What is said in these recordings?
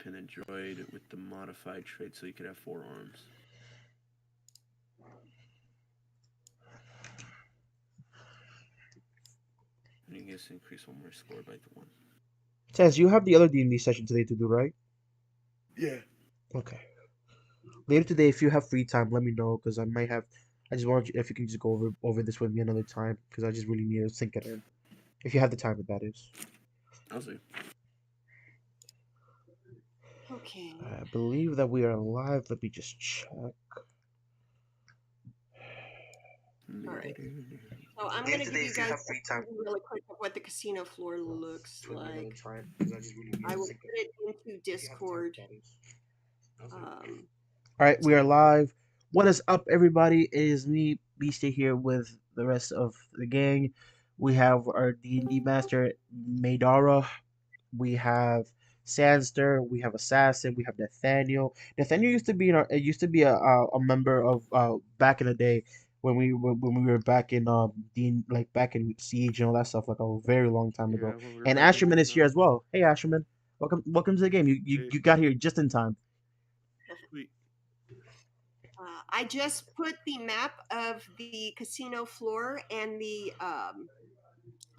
independent droid with the modified trait so you could have 4 arms. And you guys increase one more score by 1. Taz, you have the other D&D session today to do, right? Yeah. Okay. Later today, if you have free time, let me know because I might have. I just want you if you can just go over this with me another time because I just really need to sink it in. If you have the time, that is. I'll see. Okay. I believe that we are live. Let me just check. Alright. So I'm gonna give you guys really quick of what the casino floor looks like. I will put it into Discord. All right, we are live. What is up, everybody? It is me, Beastie, here with the rest of the gang. We have our D&D master, Maydara. We have Sandster. We have Assassin. We have Nathaniel. Nathaniel used to be used to be a member of back in the day when we were back in like back in Siege and all that stuff like a very long time ago. Yeah, when we were And back in Asherman is here Vietnam. as well. Hey, Asherman, welcome to the game. You got here just in time. Sweet. I just put the map of the casino floor and the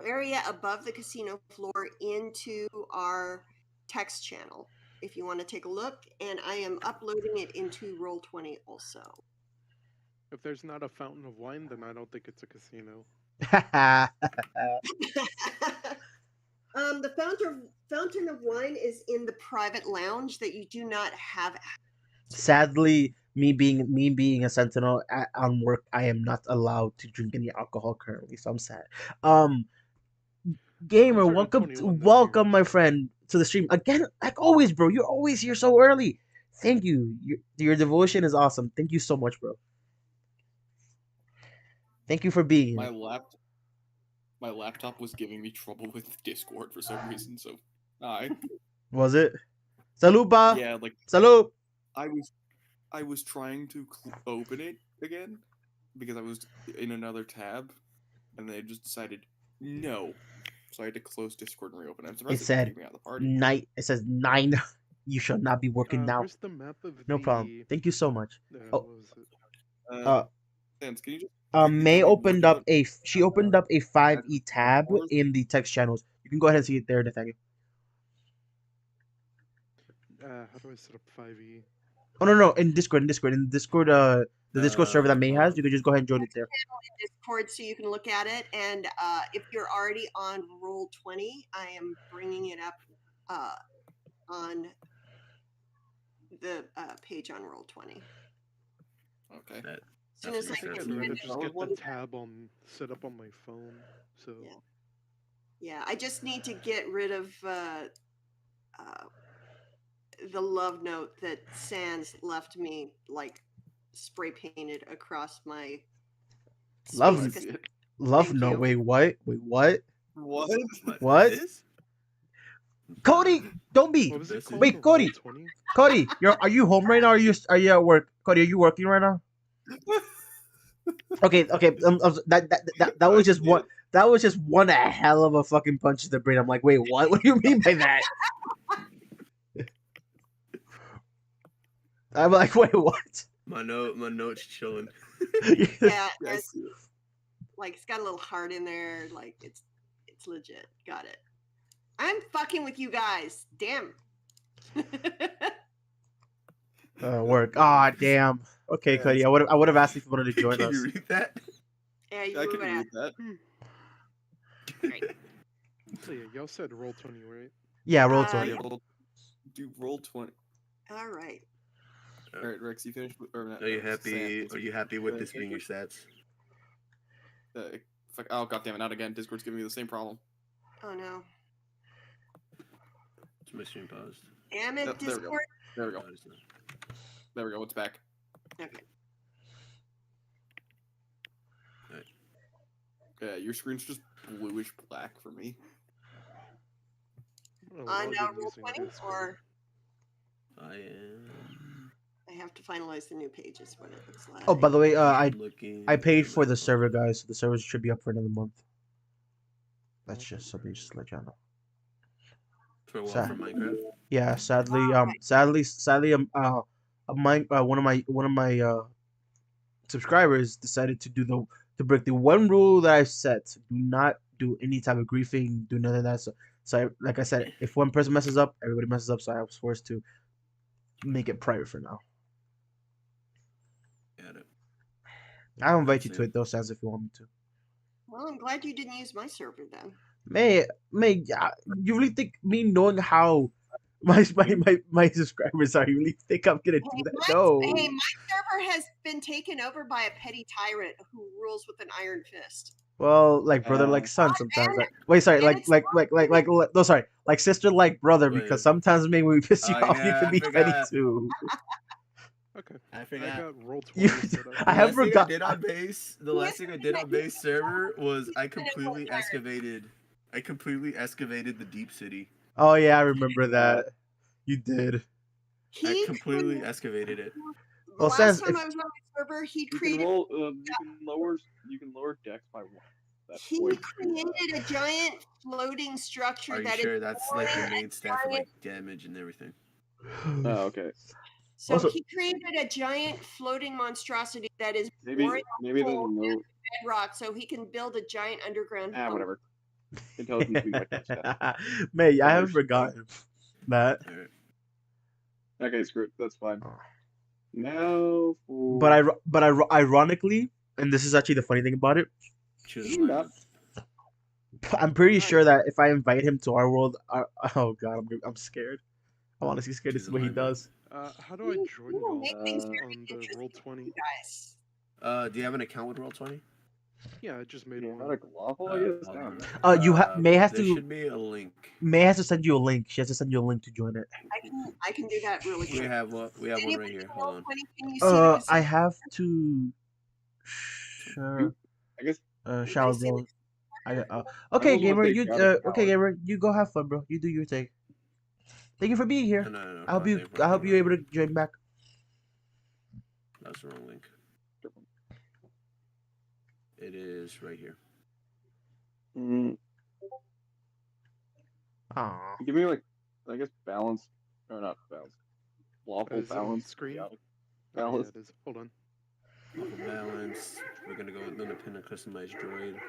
area above the casino floor into our text channel if you want to take a look, and I am uploading it into Roll20 also. If there's not a fountain of wine, then I don't think it's a casino. The fountain of wine is in the private lounge that you do not have access to. Sadly, me being a sentinel on work, I am not allowed to drink any alcohol currently, so I'm sad. Gamer, I'm turning welcome 21 this welcome year. my friend to the stream again. Like always, bro. You're always here so early. Thank you. Your devotion is awesome. Thank you so much, bro. Thank you for being here. My laptop was giving me trouble with Discord for some reason, so Was it? Salud, ba. yeah, like Salud. I was trying to open it again because I was in another tab, and they just decided no, so I had to close Discord and reopen it. I'm surprised It it said kicked me out of the party. night. It says 9. You shall not be working now. Where's the map of No the... problem. Thank you so much. what was it? Sans, can you just May tell me opened what up she opened up a 5e tab in the text channels. You can go ahead and see it there, Nathaniel. How do I set up 5e? Oh no, in Discord, the Discord server that May has, you can just go ahead and join it there. In Discord, so you can look at it, and if you're already on Roll20, I am bringing it up on the page on Roll20. Okay. As soon as I I get think I'd rather finished, just get the tab set up on my phone. So yeah, I just need to get rid of the love note that Sans left me, like spray painted across my Love Thank no, you. wait, what? Wait, what? What? This? Cody, don't be. what was it called? Wait, Cody. Roll20? Cody, are you home right now? Or are you at work? Cody, are you working right now? Okay. That was just one. That was just one hell of a fucking punch to the brain. I'm like, wait, what? What do you mean by that? I'm like, wait, what? My note's chilling. Yeah, Yes. like it's got a little heart in there. Like it's legit. Got it. I'm fucking with you guys. Damn. Work. Ah, damn. Okay, Yeah, Cody. I would have asked if you wanted to join Can us. you read that? Yeah, you I were can gonna read that. Great. So yeah, y'all said Roll20, right? Yeah, roll Uh, 20. yeah. Do Roll20. All right. All right, Rex, you finished? Or not, Are you Sans, happy? Are you happy with this being your stats? Oh goddammit, not again. Discord's giving me the same problem. Oh no. Is my stream paused? Damn it, Yep, there we go. Discord. There we go. Oh, it's not. There we go. It's back. Okay. Yeah, your screen's just bluish black for me. I've Now been using Roll20, this or I am I have to finalize the new pages when it looks like. Oh, by the way, looking. I paid at for my the phone. server, guys. So the servers should be up for another month. That's just something just to let y'all know. For what? Sa- For Minecraft? Yeah, sadly, Okay. one of my subscribers decided to break the one rule that I set. Do not do any type of griefing. Do none of that. Like I said, if one person messes up, everybody messes up. So I was forced to make it private for now. Got it. I'll invite you to Understand. it though, Sans, if you want me to. Well, I'm glad you didn't use my server then. May, you really think me knowing how my subscribers are, you really think I'm gonna do that? No. Hey, my server has been taken over by a petty tyrant who rules with an iron fist. Well, like brother, like son. Sometimes. Wait, sorry. and it's No, sorry. Like sister, like brother. Wait. Because sometimes maybe we piss you Oh, off. You yeah, can I be petty forgot. too. Okay. I I forgot. got roll 20 You, set up. I have The forgot. last thing I did on base server was I He's been a completely pirate. excavated the deep city. Oh yeah, I remember that. You did. I completely excavated it. The Well, last Sans, time if I was on my server, he You can created roll. You can lower dex by 1. That's he way too created a giant floating structure Are you that is sure that's like your boring main and stat for giant. like damage and everything? Oh, okay. So Also- he created a giant floating monstrosity that is Maybe boring maybe there's hole no. bedrock, so he can build a giant underground. bunker. Whatever. Intelligence being my dex stat. May, I Oh, haven't there's- forgotten that. All right. Okay, screw it. That's fine. Oh. Now for. But ironically, and this is actually the funny thing about it, Choose You one. I'm pretty sure that if I invite him to our world, oh god, I'm scared. I'm honestly scared to Choose see what he alignment. does. How do I join You will y'all make things Uh, very on the interesting roll for 20? you guys. Do you have an account with Roll20? Yeah, I just made Yeah, one. not a lawful, I guess. hold No. on. May have There to should be a link. May has to send you a link. She has to send you a link to join it. I can do that really We quick. have one. We have one right Anybody here. roll Hold on. 20? Can you see the I casino? have to. Sure. I guess. Shower, see bro. Okay, was gonna gamer. say You gotta okay, shower. gamer. You go have fun, bro. You do your thing. Thank you for being here. No. I hope fuck, you. they I hope fucking you're able wrong. to join back. That's the wrong link. It is right here. Aw. Give me like, I guess balance or not balance. Lawful Is it on balance. screen? chaotic Oh, yeah, balance. it is. Hold on. Lawful balance. We're gonna go with independent customized droid.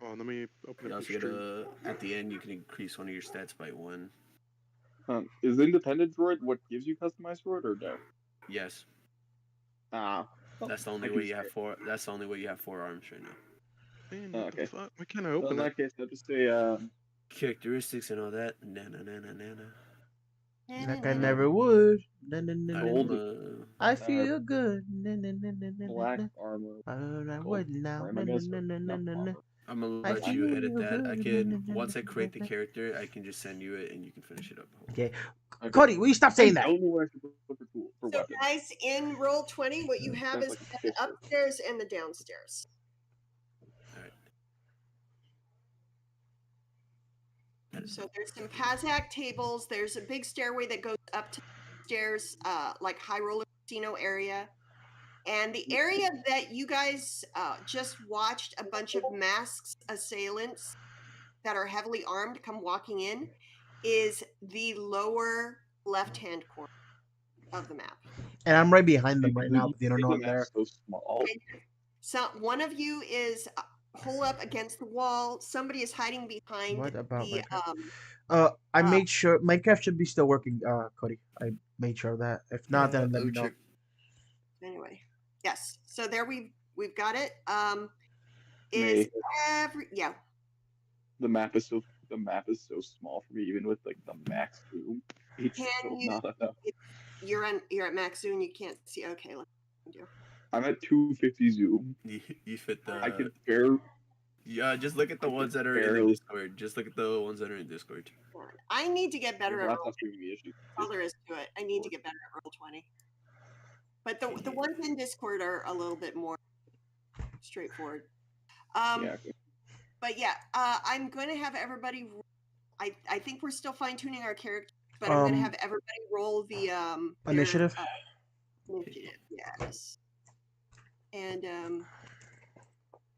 Oh, let me open You up also the get stream. at the end you can increase one of your stats by 1. Is independent droid what gives you customized droid or no? Yes. Ah. That's the only I way can you have say- 4. That's the only way you have 4 arms right now. Man, Oh, what okay. the fuck? Why can't I Well, in open it? that case, I'll just say Characteristics and all that. Nana. Like I never would. Na, na, na, na, Gold. na. I feel good. Na, na, na, na, na, black na. armor. I Gold would now. armor, Na, I na, guess. na, na, na, Not na, na. armor. I'm gonna I let you edit feel that. I good. can once I create the character, I can just send you it and you can finish it up. Okay, Okay. Cody, will you stop saying I that? don't know where I should look for tools for So weapons. guys, in roll 20, what you have That's is like a the pistol. upstairs and the downstairs. So there's some Pazak tables. There's a big stairway that goes up to the stairs, like High Roller Casino area. And the area that you guys just watched a bunch of masked assailants that are heavily armed come walking in is the lower left-hand corner of the map. And I'm right behind them right now, but they don't know I'm The there. map's so small. So one of you is hole up against the wall. Somebody is hiding behind What about the Minecraft? I made sure Minecraft should be still working, Cody. I made sure of that. If not, then let me know. Anyway, yes. So there we've got it. May. Yeah. The map is so small for me, even with like the max zoom. It's Can still you- not enough. You're at max zoom. You can't see. Okay, let me do. I'm at 250 zoom. You fit the. I can barely. Yeah, just look at the ones that are in the barely- Discord. Just look at the ones that are in Discord. I need to get better at That's roll. not giving me issues. All there is to it. I need to get better at roll 20. But the ones in Discord are a little bit more straightforward. Yeah. Okay. But yeah, I'm going to have everybody. I think we're still fine tuning our characters, but I'm going to have everybody roll the their, Initiative? Initiative, yes. And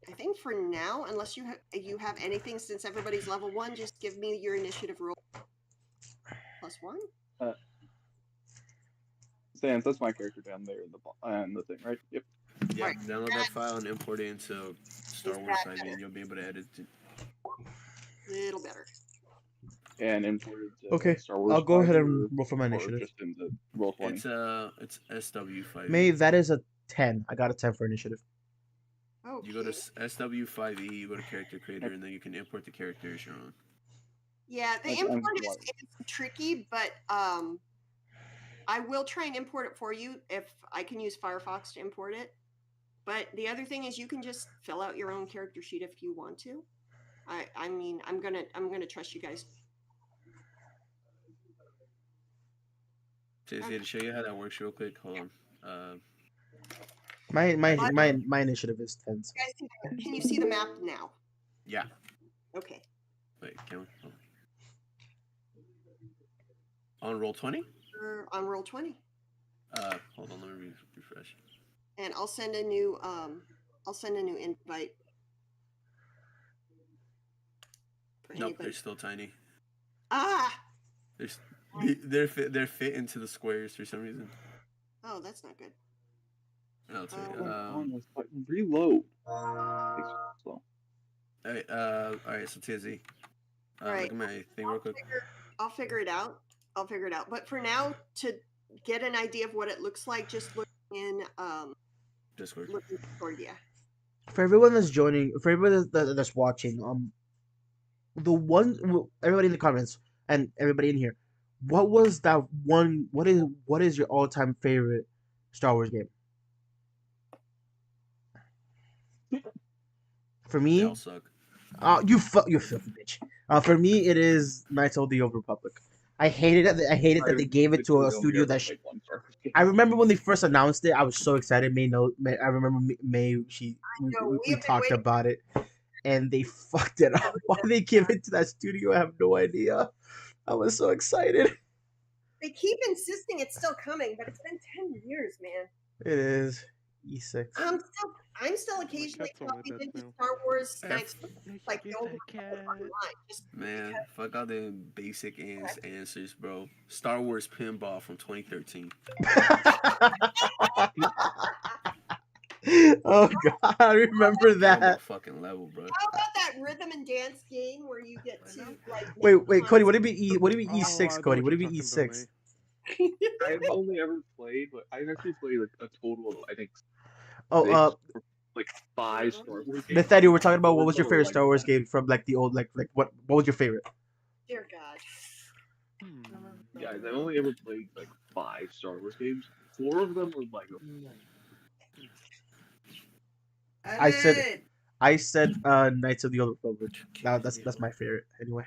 I think for now, unless you you have anything, since everybody's level 1, just give me your initiative roll +1. Sans, that's my character down there in the thing, right? Yep. Yeah, Right. download that file and import it into Star Is Wars that 5e, better? and you'll be able to edit it. Little better. And imported to Okay, Star Wars. I'll go ahead 5e and roll for my or initiative. just into roll 20. It's SW5e. May, that is a 10. I got a 10 for initiative. Oh, You go to SW5e, you go to character creator, and then you can import the character as your own. yeah. The I'm import is blind. tricky, but I will try and import it for you if I can use Firefox to import it. But the other thing is, you can just fill out your own character sheet if you want to. I mean, I'm gonna trust you guys. Tiffany, to show you how that works real quick, hold on. My initiative is 10. So. You guys can you see the map now? Yeah. Okay. Wait, can we? On roll 20? We're on roll 20, Hold on, let me refresh. and I'll send a new invite. For Nope, anybody. they're still tiny. Ah. They're fit into the squares for some reason. Oh, that's not good. I'll tell you. Reload. Takes slow. All right, so Tizzy. Right. Look at my thing real quick. I'll figure it out. But for now, to get an idea of what it looks like, just look in Discord. Discord, yeah. For everyone that's joining, for everybody that's watching, everybody in the comments and everybody in here, what was that one? What is your all-time favorite Star Wars game? For They me, all suck. you filthy bitch. For me, it is Knights of the Old Republic. I hated it. I hated that they gave it to a studio that. I remember when they first announced it. I was so excited. I remember May. We have been talked waiting. about it, and they fucked it up. Why they give it to that studio? I have no idea. I was so excited. They keep insisting it's still coming, but it's been 10 years, man. It is E6. I'm still occasionally cat's on my popping bed into now. Star Wars F- Knights like the old online. Just Man, fuck all the basic answers, bro. Star Wars Pinball from 2013. Oh god, I remember Pinball that. fucking level, bro. How about that rhythm and dance game where you get to like? Wait, Cody. What do you mean What do you mean Oh, I E6, know Cody? what What do you're you mean talking about, E6? I've only ever played, but I've actually played like a total of I think Oh, like 5 Star Wars games. Nathaniel, we're talking about what was your Or, favorite like, Star Wars game from like the old like what was your favorite? Dear God. Guys, I've only ever played like 5 Star Wars games. 4 of them were Lego. I said Knights of the Old Republic. That's my favorite anyway.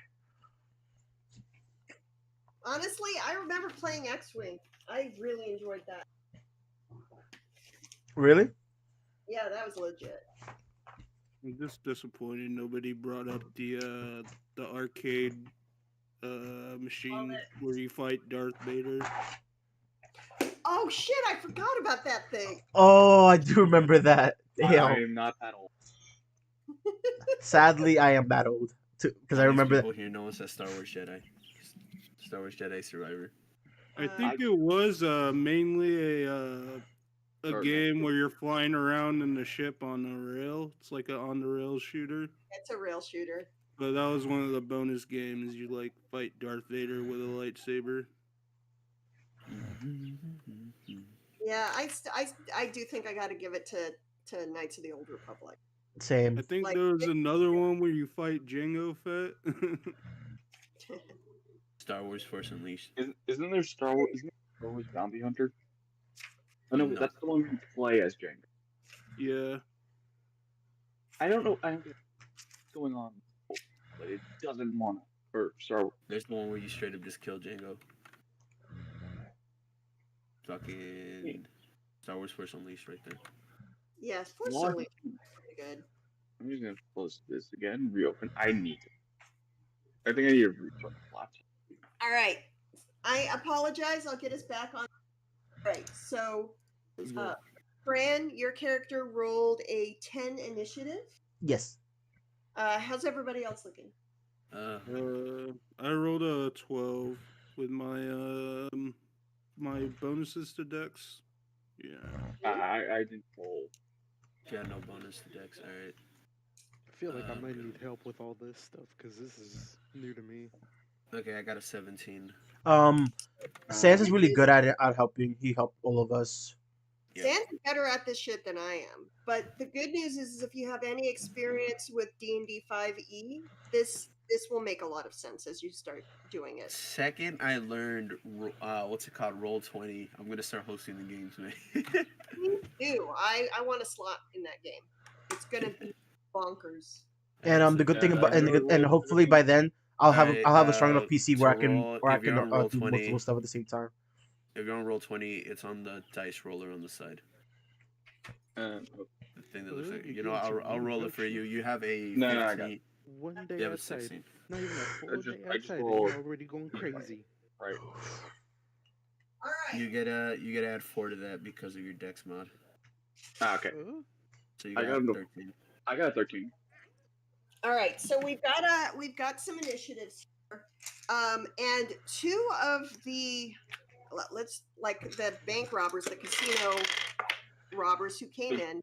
Honestly, I remember playing X-Wing. I really enjoyed that. Really? Yeah, that was legit. I'm just disappointed nobody brought up the arcade machine where you fight Darth Vader. Oh shit! I forgot about that thing. Oh, I do remember that. I Damn. am not that old. Sadly, I am that old too because I remember that. People here know us as Star Wars Jedi. Star Wars Jedi Survivor. I think it was mainly a Sorry. game where you're flying around in the ship on the rail. It's like a on the rail shooter. It's a rail shooter. But that was one of the bonus games. You like fight Darth Vader with a lightsaber. Yeah, I do think I got to give it to Knights of the Old Republic. Same. I think Like, there was another one where you fight Jango Fett. Star Wars Force Unleashed. Isn't there Star Wars? Isn't there Star Wars Bounty Hunter? Oh no, No. that's the one you play as Jango. Yeah. I don't know. I don't get what's going on, but it doesn't want to. Or Star Wars. There's the one where you straight up just kill Django. Fucking Star Wars Force Unleashed right there. Yes, Force What? Unleashed is pretty good. I'm just gonna close this again. Reopen. I need it. I think I need to restart the laptop. All right. I apologize. I'll get us back on. Right. So, Fran, your character rolled a 10 initiative. Yes. How's everybody else looking? I rolled a 12 with my bonuses to Dex. Yeah. I didn't roll. Yeah, no bonus to Dex. All right. I feel like I might need help with all this stuff because this is new to me. Okay, I got a 17. Sans is really good at it, at helping. He helped all of us. Yeah. Dan's better at this shit than I am. But the good news is if you have any experience with D&D 5e, this will make a lot of sense as you start doing it. Second, I learned what's it called? Roll20. I'm gonna start hosting the games, man. Me too. I want a slot in that game. It's gonna be bonkers. And the good thing about and hopefully by then I'll have a strong enough PC where I can if you're on do Roll20, multiple stuff at the same time. If you're on Roll20, it's on the dice roller on the side. Okay. The thing that looks Oh, like you I'll get some roll it for you. You have a No, 15. no, I got it. One day You have a outside, 16. not even a full just- day I just outside, and rolled- you're already going crazy. Right. All right. You get to add 4 to that because of your Dex mod. Okay. So you I got got 13. I got a 13. All right, so we've got some initiatives here, and 2 of the let's like the bank robbers, the casino robbers who came in,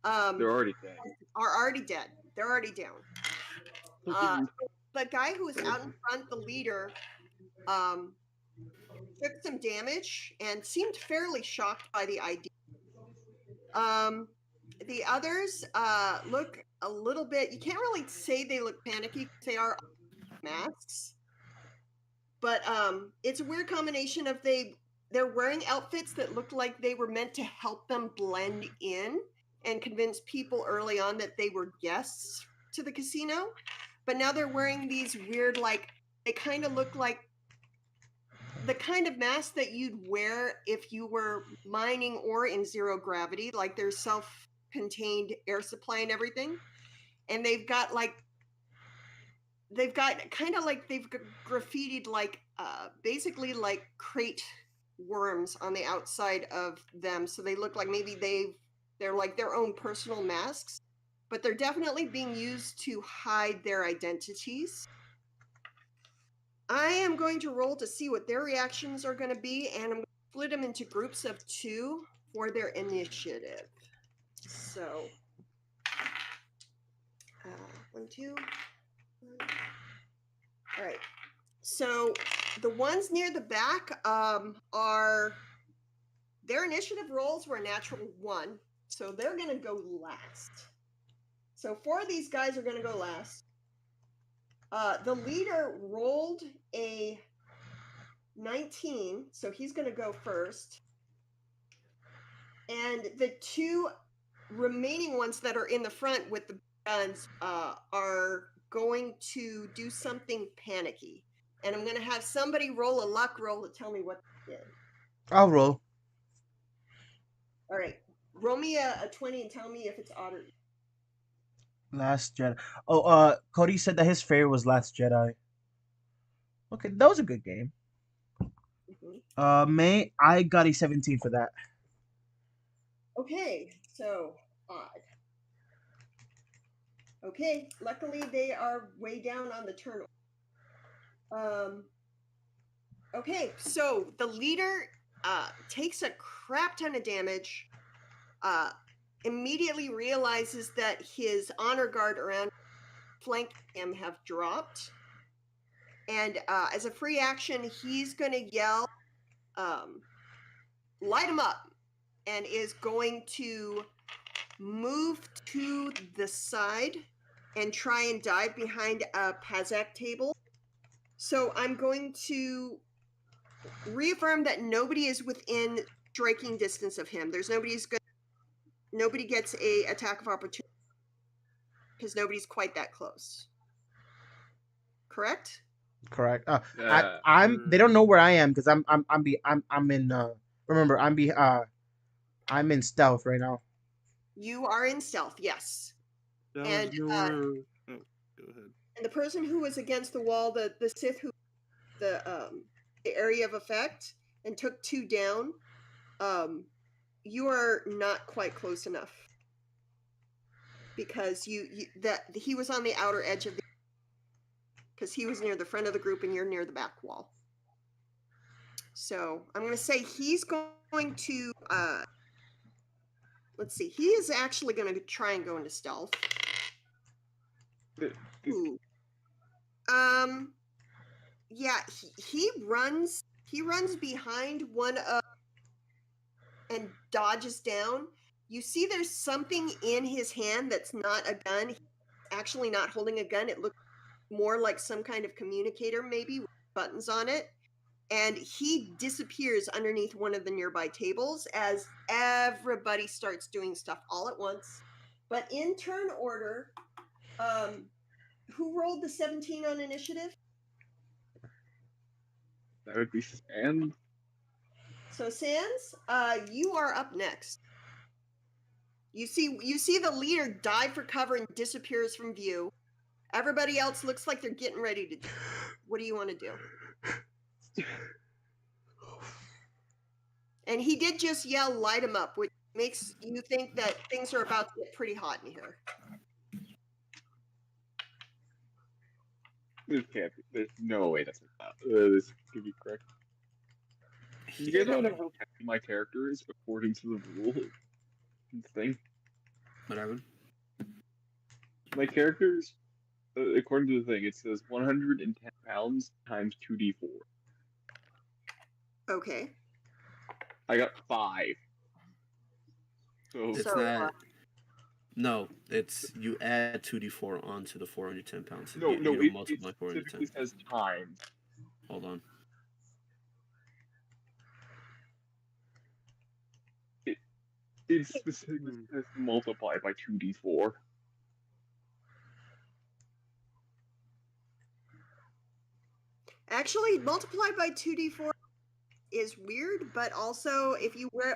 They're already dead. are already dead. They're already down. The guy who was out in front, the leader, took some damage and seemed fairly shocked by the idea. The others look a little bit, you can't really say they look panicky because they are masks. But it's a weird combination of they're wearing outfits that look like they were meant to help them blend in and convince people early on that they were guests to the casino. But now they're wearing these weird, like, they kind of look like the kind of mask that you'd wear if you were mining ore in zero gravity, like there's self-contained air supply and everything. And they've got kind of like they've graffitied like basically like crate worms on the outside of them, so they look like maybe they're like their own personal masks, but they're definitely being used to hide their identities. I am going to roll to see what their reactions are going to be, and I'm going to split them into groups of 2 for their initiative. So 1, 2. All right. So the ones near the back are their initiative rolls were a natural 1, so they're going to go last. So 4 of these guys are going to go last. The leader rolled a 19, so he's going to go first. And the 2 remaining ones that are in the front with the guns are going to do something panicky. And I'm going to have somebody roll a luck roll to tell me what they did. I'll roll. All right. Roll me a 20 and tell me if it's odd or even. Last Jedi. Oh, Cody said that his favorite was Last Jedi. Okay, that was a good game. May, I got a 17 for that. Okay, so odd. Okay, luckily they are way down on the turn. Okay, so the leader takes a crap ton of damage, immediately realizes that his honor guard around flank him have dropped, and as a free action, he's going to yell, light him up, and is going to move to the side and try and dive behind a Pazak table. So I'm going to reaffirm that nobody is within striking distance of him. Nobody gets a attack of opportunity because nobody's quite that close. Correct? Correct. I'm. They don't know where I am because I'm in. Remember, I'm in stealth right now. You are in stealth, yes. That And, was your. Oh, go ahead. And the person who was against the wall, the Sith who the area of effect and took 2 down, you are not quite close enough. because that he was on the outer edge of the, because he was near the front of the group and you're near the back wall. So I'm going to say he's going to, let's see, he is actually going to try and go into stealth. Ooh. Yeah, he runs behind one of and dodges down. You see there's something in his hand that's not a gun. He's actually not holding a gun. It looks more like some kind of communicator, maybe with buttons on it. And he disappears underneath one of the nearby tables as everybody starts doing stuff all at once. But in turn order, who rolled the 17 on initiative? That would be Sans. So Sans, you are up next. You see the leader dive for cover and disappears from view. Everybody else looks like they're getting ready to do. What do you want to do? And he did just yell, "Light him up," which makes you think that things are about to get pretty hot in here. This can't be. There's no way that's not. This could be correct. You guys don't know how happy my character is according to the rule thing. What happened? My character's, according to the thing, it says 110 pounds times 2d4. Okay. I got 5. So It's So, not. No, it's you add 2d4 onto the 410 pounds. no, you no, don't it multiply specifically 410. says times. Hold on. It specifically says multiply by 2d4. actually, multiply by 2d4 is weird, but also if you weigh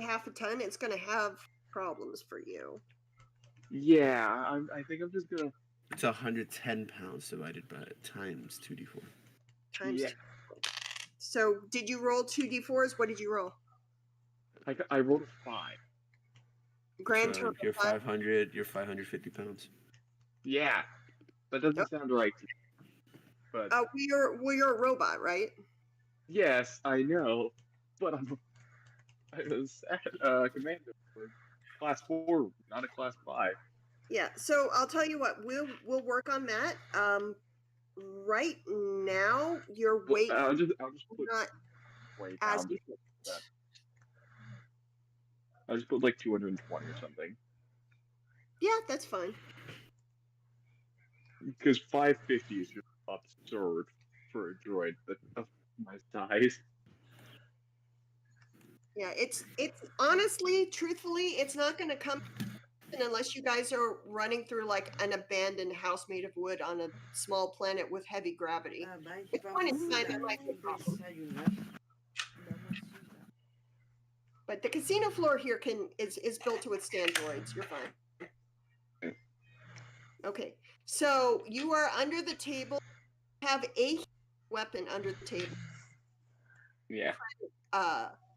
half a ton, it's going to have problems for you. Yeah, I think I'm just gonna. It's 110 pounds divided by times 2d4. Times Yeah. 2. So, did you roll 2d4s? What did you roll? I rolled a 5. Grand So total. you're 5? 500. You're 550 pounds. Yeah, that doesn't Yep. sound right to me. But Well, you're a robot, right? yes, I know. But I'm a commander for class 4, not a class 5. Yeah. So I'll tell you what. We'll work on that. Right now your Well, weight I'll just put not way as down. I'll just put like 220 or something. yeah, that's fine. Because 550 is just absurd for a droid of my size. Yeah, it's honestly, truthfully, it's not going to come unless you guys are running through like an abandoned house made of wood on a small planet with heavy gravity. At point in time, there might be a problem. But the casino floor here is built to withstand droids. You're fine. Okay, so you are under the table. Have a weapon under the table. Yeah.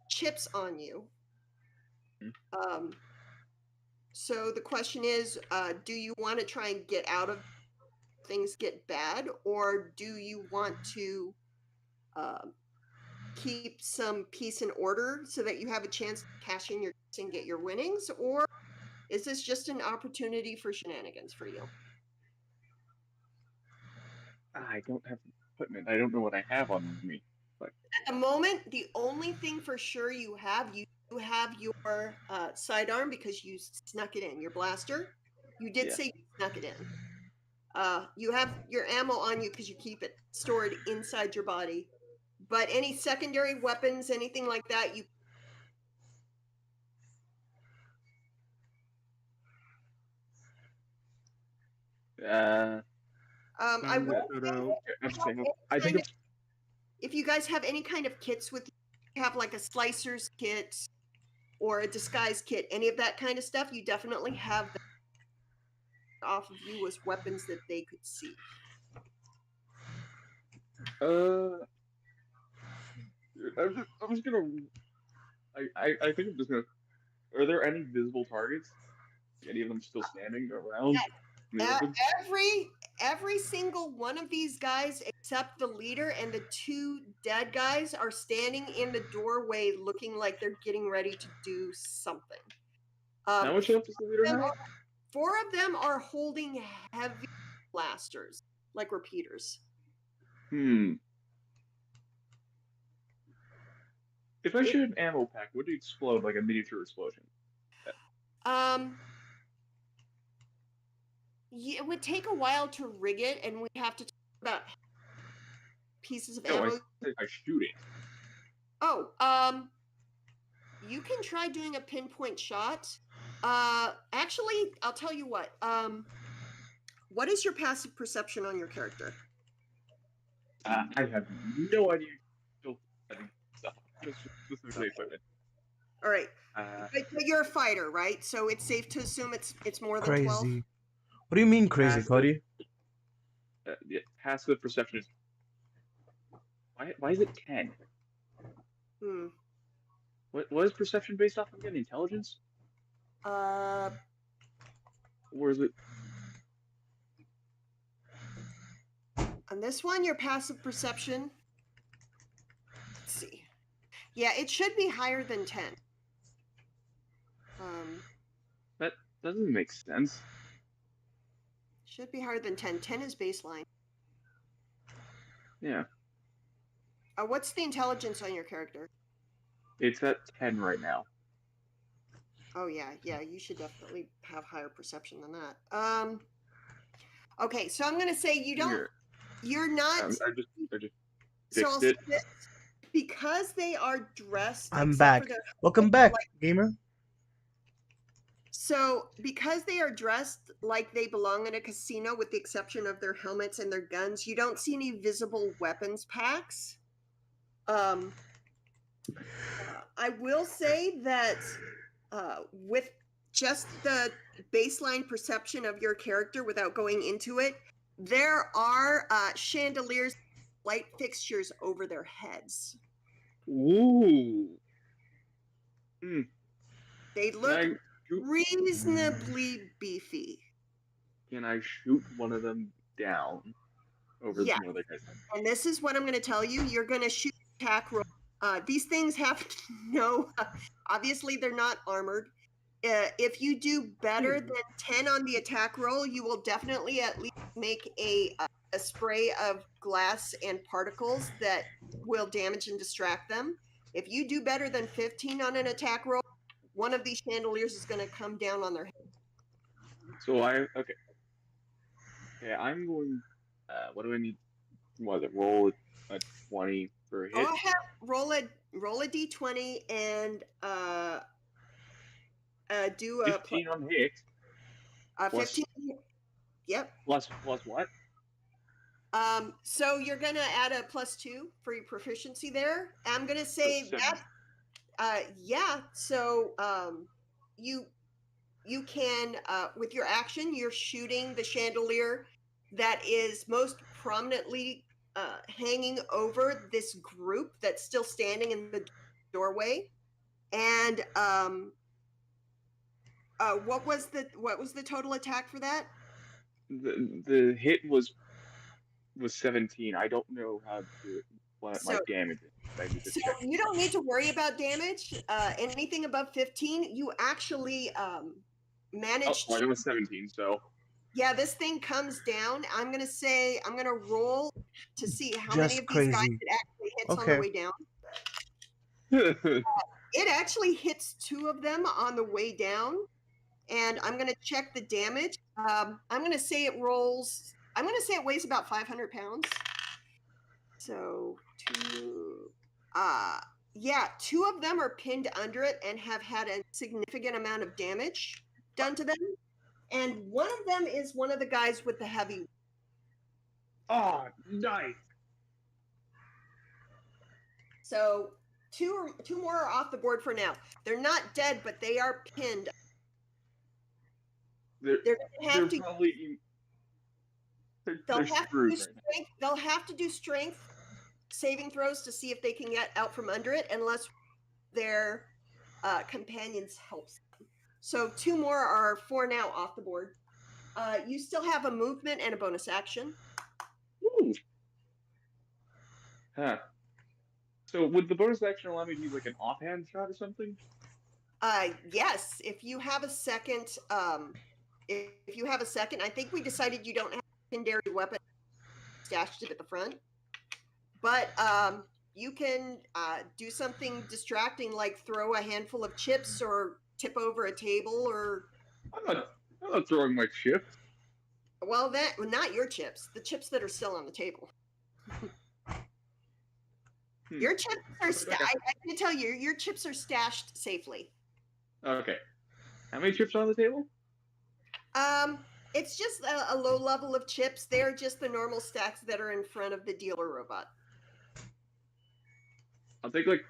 Chips on you. So the question is, do you want to try and get out of things get bad, or do you want to keep some peace and order so that you have a chance to cash in your chips and get your winnings, or is this just an opportunity for shenanigans for you? I don't have equipment. I don't know what I have on me. But At the moment, the only thing for sure you have your sidearm because you snuck it in, your blaster. You did Yeah. say you snuck it in. You have your ammo on you because you keep it stored inside your body. But any secondary weapons, anything like that, you I Found will it say out. I'm if saying, you I think have if you guys have any kind of kits with you, have like a slicer's kit or a disguise kit, any of that kind of stuff, you definitely have that off of you as weapons that they could see. I'm just gonna. I think I'm just gonna. Are there any visible targets? Any of them still standing around? in the Uh, open? every single one of these guys except the leader and the two dead guys are standing in the doorway looking like they're getting ready to do something. How much health does the leader them have? are- 4 of them are holding heavy blasters, like repeaters. If I shoot an ammo pack, would it explode like a miniature explosion? Yeah, it would take a while to rig it, and we have to talk about pieces of No, I ammo. said if I shoot it. Oh, you can try doing a pinpoint shot. Actually, I'll tell you what. What is your passive perception on your character? I have no idea. Still setting stuff. Just specifically equipment. All right, Uh, but you're a fighter, right? So it's safe to assume it's more than 12. Crazy. What do you mean crazy, Passive. Cody? yeah, passive perception is. Why is it 10? Hmm. What is perception based off of again? Intelligence? Uh, Or is it? on this one, your passive perception. Let's see. Yeah, it should be higher than 10. That doesn't make sense. Should be higher than 10. 10 is baseline. Yeah, What's the intelligence on your character? it's at 10 right now. Oh yeah, you should definitely have higher perception than that. Okay, so I'm gonna say you don't. Here, You're not. I just So I'll fixed it. say because they are dressed. I'm except back. for their- Welcome back, gamer. So because they are dressed like they belong in a casino, with the exception of their helmets and their guns, you don't see any visible weapons packs. I will say that with just the baseline perception of your character without going into it, there are chandeliers, light fixtures over their heads. Ooh. They Can look I shoot? reasonably beefy. Can I shoot one of them down over Yeah. the other guy's head? And this is what I'm going to tell you. You're going to shoot attack roll. These things have no, obviously they're not armored. If you do better than 10 on the attack roll, you will definitely at least make a spray of glass and particles that will damage and distract them. If you do better than 15 on an attack roll, one of these chandeliers is going to come down on their head. So okay. Okay, I'm going. What do I need? Was it roll a 20 for a hit? Go ahead, roll a d20 and do a 15 on hit. 15. Yep. Plus what? So you're gonna add a +2 for your proficiency there. I'm gonna say So that. Yeah. So you can with your action, you're shooting the chandelier that is most prominently hanging over this group that's still standing in the doorway. And what was the total attack for that? The hit was 17. I don't know how to what my So- damage is. I need to So check. you don't need to worry about damage. Anything above 15, you actually Oh, managed well, to. it was 17. So Yeah, this thing comes down. I'm gonna roll to see how Just many of these guys crazy. it actually hits on Okay. the way down. It actually hits 2 of them on the way down, and I'm gonna check the damage. I'm gonna say it rolls. I'm gonna say it weighs about 500 pounds. So 2. Yeah, 2 of them are pinned under it and have had a significant amount of damage done to them. And one of them is one of the guys with the heavy. oh, nice. So two more are off the board for now. They're not dead, but they are pinned. They're They're gonna have to. probably they're They'll have to do screwed right now. strength. They'll have to do strength saving throws to see if they can get out from under it, unless their companions helps them. So 2 more are 4 now off the board. You still have a movement and a bonus action. Ooh. Huh. So would the bonus action allow me to use like an offhand shot or something? Yes, if you have a second, if you have a second, I think we decided you don't have a secondary weapon stashed it at the front, but you can do something distracting like throw a handful of chips or tip over a table or. I'm not throwing my chips. Well, not your chips, the chips that are still on the table. Your chips are I can tell you, your chips are stashed safely. Okay. How many chips are on the table? It's just a low level of chips. They're just the normal stacks that are in front of the dealer robot. I'll take like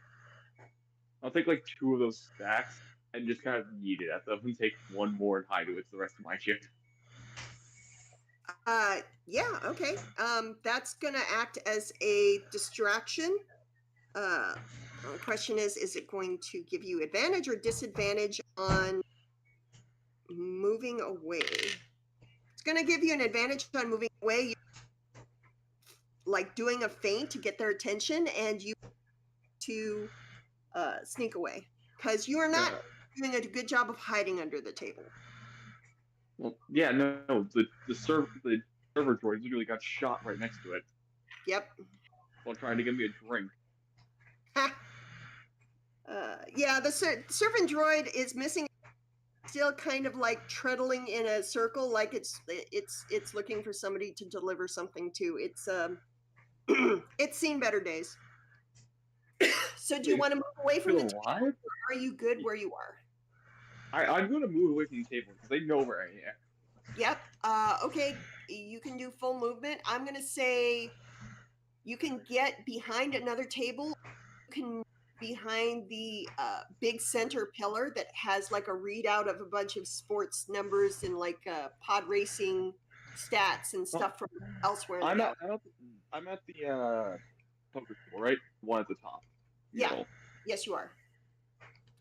2 of those stacks and just kind of yeet it at them and take 1 more and hide it with the rest of my chips. Yeah, okay. That's gonna act as a distraction. The question is it going to give you advantage or disadvantage on moving away? It's gonna give you an advantage on moving away. Like doing a feint to get their attention, and you to sneak away because you are not doing a good job of hiding under the table. Well, yeah, no, the server droid literally got shot right next to it. Yep. While trying to give me a drink. Yeah, the servant droid is missing. Still kind of like treadling in a circle, like it's looking for somebody to deliver something to. It's it's seen better days. So do you want to move away from the table? Or are you good where you are? I'm going to move away from the table because they know where I am. Yep. Okay, you can do full movement. I'm going to say you can get behind another table. You can behind the big center pillar that has like a readout of a bunch of sports numbers and like pod racing stats and stuff from elsewhere. I'm at the poker table, right? One at the top. Yeah. Middle. Yes, you are.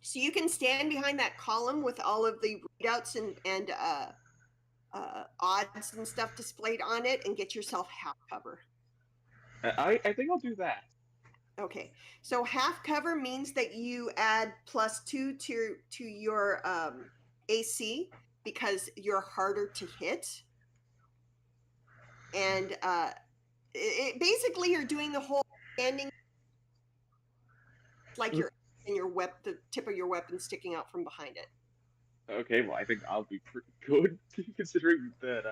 So you can stand behind that column with all of the readouts and odds and stuff displayed on it and get yourself half cover. I think I'll do that. Okay, so half cover means that you add +2 to your AC because you're harder to hit, and basically you're doing the whole standing like you're in your the tip of your weapon sticking out from behind it. Okay, well I think I'll be pretty good considering that.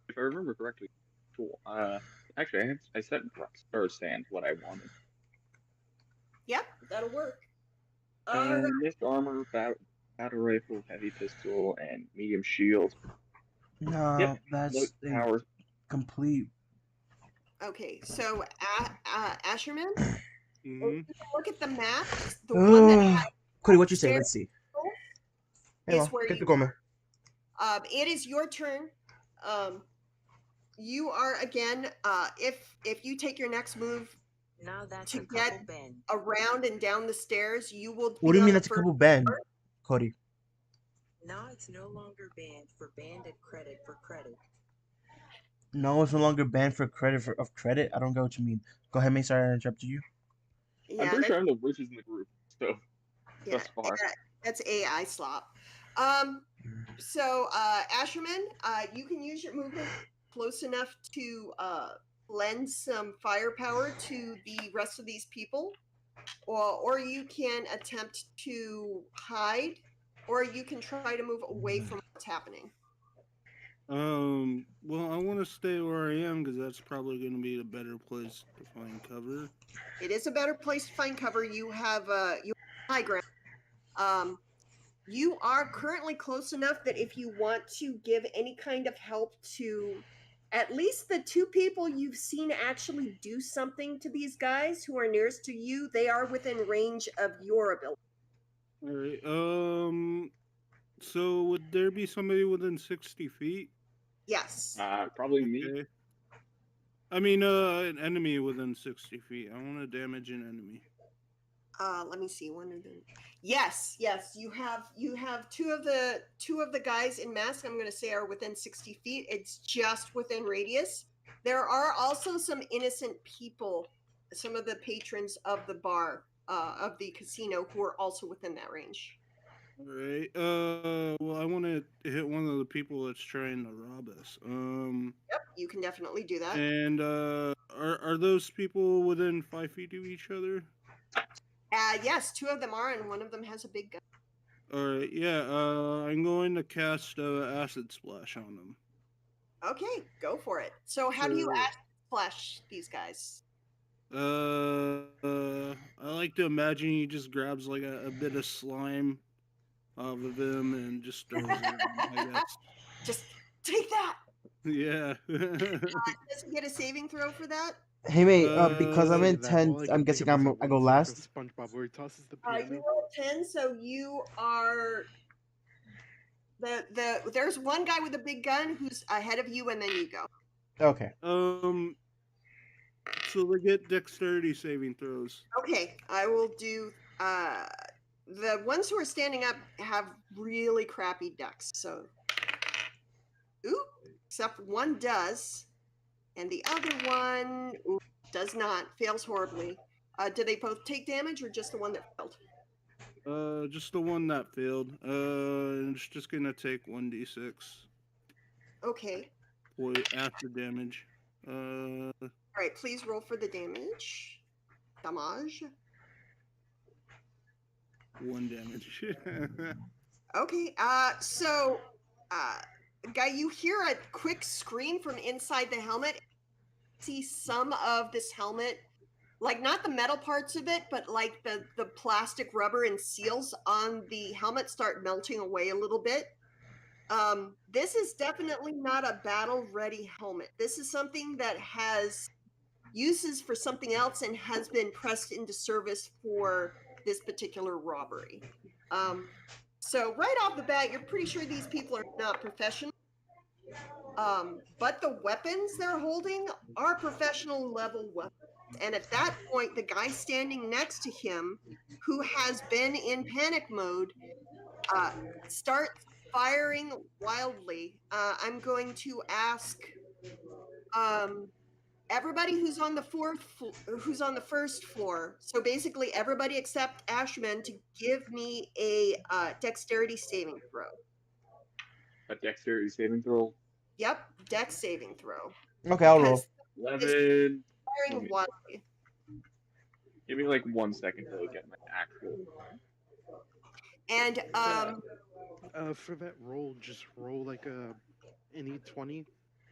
If I remember correctly, cool. Actually, I set or sand what I wanted. Yep, that'll work. Mist armor, battle rifle, heavy pistol, and medium shield. No, Yep, that's power. Complete. Okay, so Asherman, Mm-hmm. look at the map. The one that has Cody, what you say? Let's see. Hey, is where you are. It is your turn. You are again. If you take your next move. Now that's to a get couple bend. around and down the stairs, you will. What do you mean that's a couple bend, Cody? Now it's no longer banned for banded credit for credit. No, it's no longer banned for credit of credit. I don't get what you mean. Go ahead, Mate. Sorry I interrupted you. Yeah, I'm pretty sure I'm the richest in the group, so thus far. That's AI slop. So Asherman, you can use your movement close enough to lend some firepower to the rest of these people, or you can attempt to hide, or you can try to move away from what's happening. Well, I want to stay where I am because that's probably going to be a better place to find cover. It is a better place to find cover. You have high ground. You are currently close enough that if you want to give any kind of help to at least the 2 people you've seen actually do something to these guys who are nearest to you, they are within range of your ability. All right. So would there be somebody within 60 feet? Yes. Probably me. Okay. I mean, an enemy within 60 feet. I want to damage an enemy. Let me see. One of them. Yes, yes. You have two of the guys in mask. I'm going to say are within 60 feet. It's just within radius. There are also some innocent people, some of the patrons of the bar, of the casino, who are also within that range. All right. Well, I want to hit one of the people that's trying to rob us. Yep, you can definitely do that. And are those people within 5 feet of each other? Yes, two of them are, and one of them has a big gun. All right. Yeah. I'm going to cast acid splash on them. Okay, go for it. So, how do you So- acid splash these guys? I like to imagine he just grabs like a bit of slime off of him and just throws it on, I guess. Just take that. Yeah. Does he get a saving throw for that? Hey mate, because I'm Uh, in That 10th, all I I'm can guessing think of is I that go one scene last. from SpongeBob where he tosses the You piano. roll 10, so you are there's one guy with a big gun who's ahead of you, and then you go. Okay. So they get dexterity saving throws. Okay, I will do. The ones who are standing up have really crappy decks, so. Ooh, except one does, and the other one does not. Fails horribly. Do they both take damage, or just the one that failed? Just the one that failed. It's just gonna take 1d6 Okay. after damage. All right. Please roll for the damage. Damage. 1 damage. Okay. Guy, you hear a quick scream from inside the helmet. See some of this helmet, like not the metal parts of it, but like the plastic, rubber, and seals on the helmet start melting away a little bit. This is definitely not a battle-ready helmet. This is something that has uses for something else and has been pressed into service for this particular robbery. So right off the bat, you're pretty sure these people are not professional. But the weapons they're holding are professional level weapons. And at that point, the guy standing next to him, who has been in panic mode, starts firing wildly. I'm going to ask everybody who's on the who's on the first floor. So basically, everybody except Ashman to give me a dexterity saving throw. A dexterity saving throw. Yep, dex saving throw. Okay, I'll roll. Because 11. firing wildly. Give me like 1 second to get my actual. And For that roll, just roll like any 20.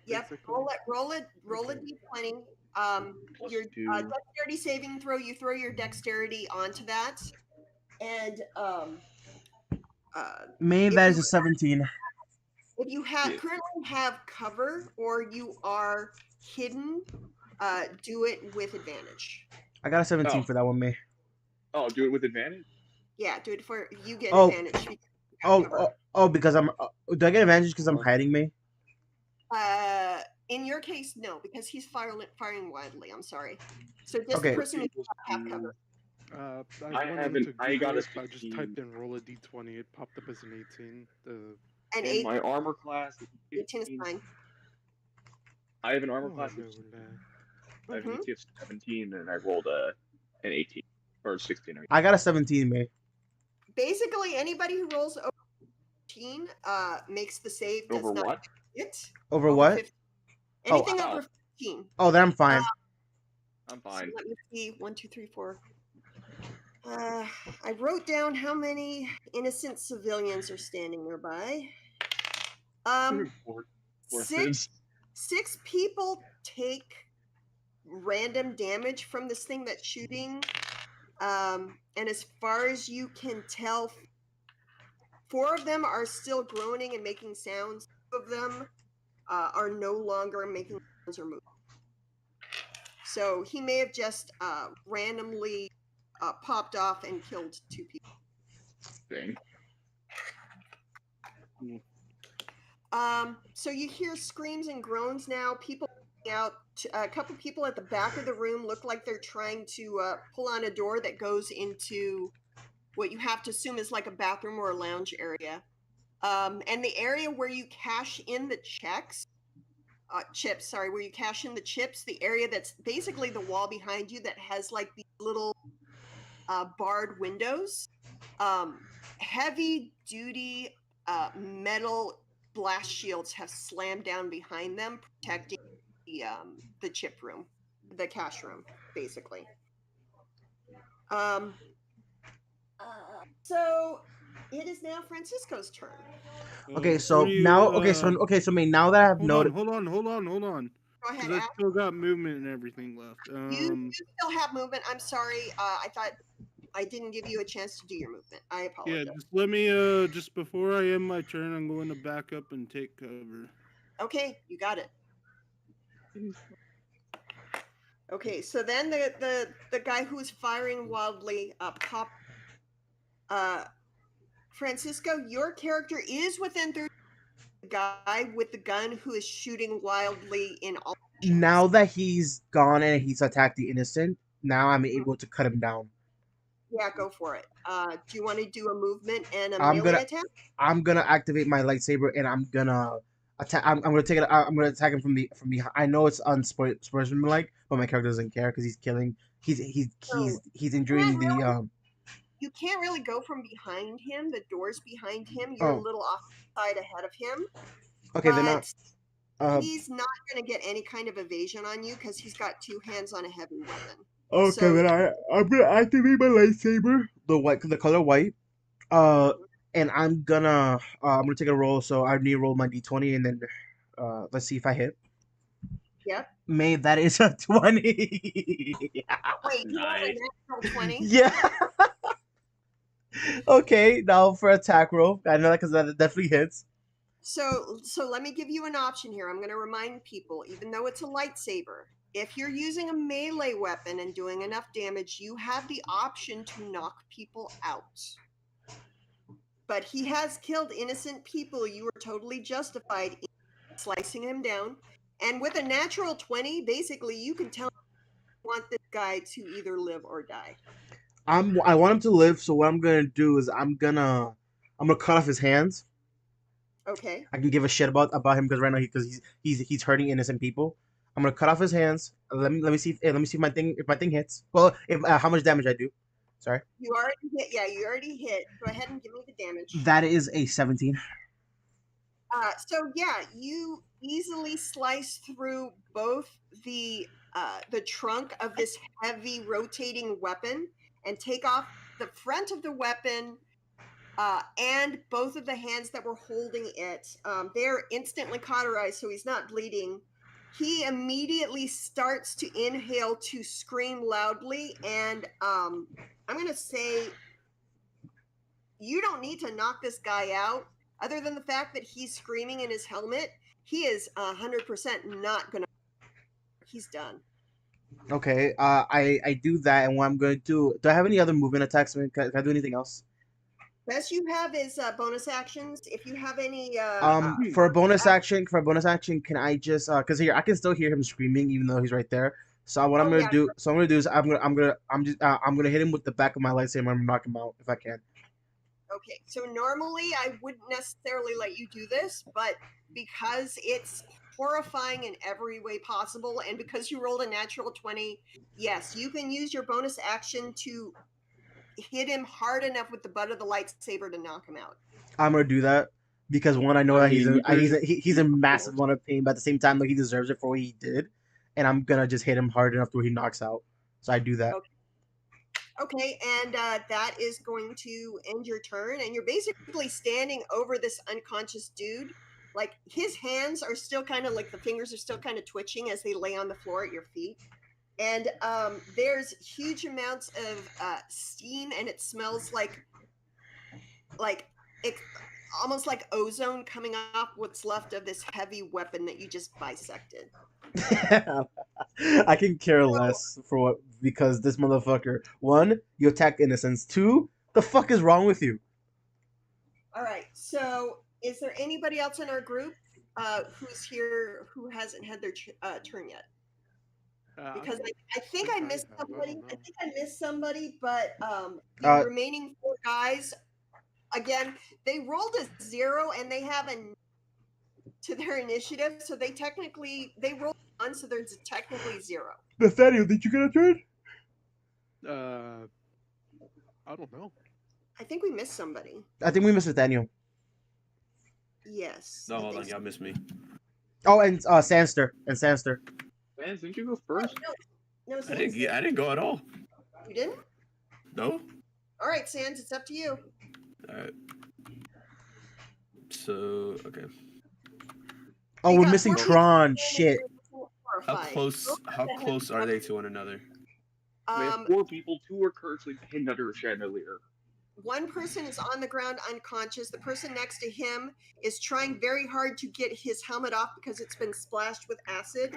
yep, basically. roll a d20. Your Two. Dexterity saving throw. You throw your dexterity onto that, and Main if that is you- a 17. if you currently have cover or you are hidden, do it with advantage. I got a 17 Oh. for that one, May. Oh, do it with advantage? Yeah, do it for you get Oh. advantage. because you have cover. Because I'm. Do I get advantage because I'm hiding, May? In your case, no, because he's firing wildly. I'm sorry. So just Okay. the person who does not have cover. I got a I just 16. typed in roll a d20. It popped up as an 18. An And 8, my armor class is 18 is 15. fine. I have an armor Oh, class no, of no. I have an Mhm. ET of 17, and I rolled an 18 or 16. I got a 17, May. Basically, anybody who rolls over 15 makes the save. Does Over not what? hit. Over what? 15. Anything wow. over 15. Oh, then I'm fine. I'm So fine. let me see. 1, 2, 3, 4. I wrote down how many innocent civilians are standing nearby. Four Six people take random damage from this thing that's shooting. And as far as you can tell, 4 of them are still groaning and making sounds. 2 of them are no longer making sounds or moving. So he may have just randomly popped off and killed 2 people. thing. So you hear screams and groans now. People out. A couple people at the back of the room look like they're trying to pull on a door that goes into what you have to assume is like a bathroom or a lounge area. And the area where you cash in the chips, sorry, where you cash in the chips, the area that's basically the wall behind you that has like these little barred windows. Heavy duty metal blast shields have slammed down behind them, protecting the chip room, the cash room, basically. So it is now Francisco's turn. Okay, what so do you, now, so May, now that I have hold noted, on. Go ahead, 'Cause I Al. still got movement and everything left. You still have movement. I'm sorry. I thought I didn't give you a chance to do your movement. I Yeah, apologize. just let me. Just before I end my turn, I'm going to back up and take cover. Okay, you got it. Okay, so then the guy who is firing wildly pop. Francisco, your character is within 30. The guy with the gun who is shooting wildly in all. now that he's gone and he's attacked the innocent, now I'm able to cut him down. Yeah, go for it. Do you want to do a movement and a I'm melee gonna- attack? I'm gonna activate my lightsaber and I'm gonna attack. I'm gonna take it. I'm gonna attack him from behind. I know it's unsportsmanlike, but my character doesn't care because he's killing. He's injuring the You can't really go from behind him. The door's behind him. You're a Oh. little off the side ahead of him. Okay, then He's not going to get any kind of evasion on you because he's got two hands on a heavy weapon. okay, so- then I'm gonna activate my lightsaber, the color white. And I'm gonna take a roll. So I need to roll my d20 and then let's see if I hit. Yep. May, that is a 20. Wait, you rolled a natural 20? Yeah. Okay, now for attack roll. I know that because that definitely hits. So let me give you an option here. I'm going to remind people, even though it's a lightsaber, if you're using a melee weapon and doing enough damage, you have the option to knock people out. But he has killed innocent people. You are totally justified in slicing him down. And with a natural 20, basically, you can tell you want this guy to either live or die. I want him to live, so what I'm gonna do is I'm gonna cut off his hands. Okay. I can give a shit about him because right now he's hurting innocent people. I'm gonna cut off his hands. Let me see if my thing hits. Well, if how much damage I do. Sorry. You already hit. Yeah, you already hit. Go ahead and give me the damage. That is a 17. So yeah, you easily slice through both the trunk of this heavy rotating weapon and take off the front of the weapon and both of the hands that were holding it. They're instantly cauterized, so he's not bleeding. He immediately starts to inhale to scream loudly, and I'm gonna say you don't need to knock this guy out. Other than the fact that he's screaming in his helmet, he is 100% not gonna. He's done. Okay. I do that, and what I'm gonna do. Do I have any other movement attacks? Can I do anything else? Best you have is bonus actions. If you have any, For a bonus action, can I just because here I can still hear him screaming even though he's right there. So what I'm gonna do is I'm gonna hit him with the back of my lightsaber and I'm gonna knock him out if I can. okay. So normally I wouldn't necessarily let you do this, but because it's horrifying in every way possible, and because you rolled a natural 20, yes, you can use your bonus action to hit him hard enough with the butt of the lightsaber to knock him out. I'm gonna do that because one, I know that he's in massive amount of pain, but at the same time, like he deserves it for what he did, and I'm gonna just hit him hard enough to where he knocks out. So I do that. Okay, and that is going to end your turn, and you're basically standing over this unconscious dude. Like his hands are still kind of like the fingers are still kind of twitching as they lay on the floor at your feet. And there's huge amounts of steam, and it smells like it, almost like ozone coming off what's left of this heavy weapon that you just bisected. I can care less for what because this motherfucker. One, you attack innocents. Two, the fuck is wrong with you? All right. So, is there anybody else in our group who's here who hasn't had their turn yet. I Because don't I think think I I missed have. I somebody. don't I know. think I missed somebody, but the Uh, remaining 4 guys, again, they rolled a 0 and they have to their initiative, so they rolled 1, so there's technically 0. Nathaniel, did you get a turn? I don't know. I think we missed somebody. I think we missed Nathaniel. Yes. No, I hold think on, so. y'all missed me. Oh, and Sandster. Vance, didn't you go first? No, I Sans, didn't go at all. you didn't? No. All right, Sans, it's up to you. All right. So okay. Oh, We we're got missing 4 people Tron. and Shit. we're How horrified. close? How close are they to one another? We have 4 people. 2 are currently pinned under a chandelier. One person is on the ground unconscious. The person next to him is trying very hard to get his helmet off because it's been splashed with acid.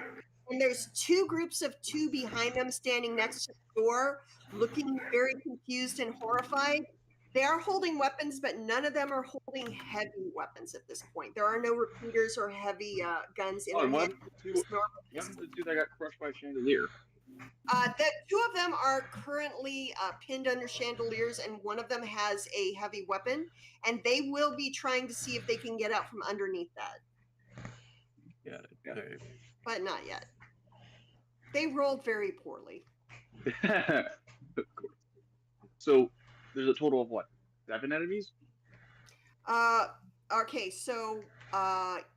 And there's 2 groups of 2 behind them standing next to the door, looking very confused and horrified. They are holding weapons, but none of them are holding heavy weapons at this point. There are no repeaters or heavy guns in Oh, their and one hand. of the 2 that got crushed by a chandelier. The 2 of them are currently pinned under chandeliers, and one of them has a heavy weapon, and they will be trying to see if they can get out from underneath that, Yeah. Yeah. All right. but not yet. They rolled very poorly. Of course. So there's a total of what? 7 enemies? Okay, so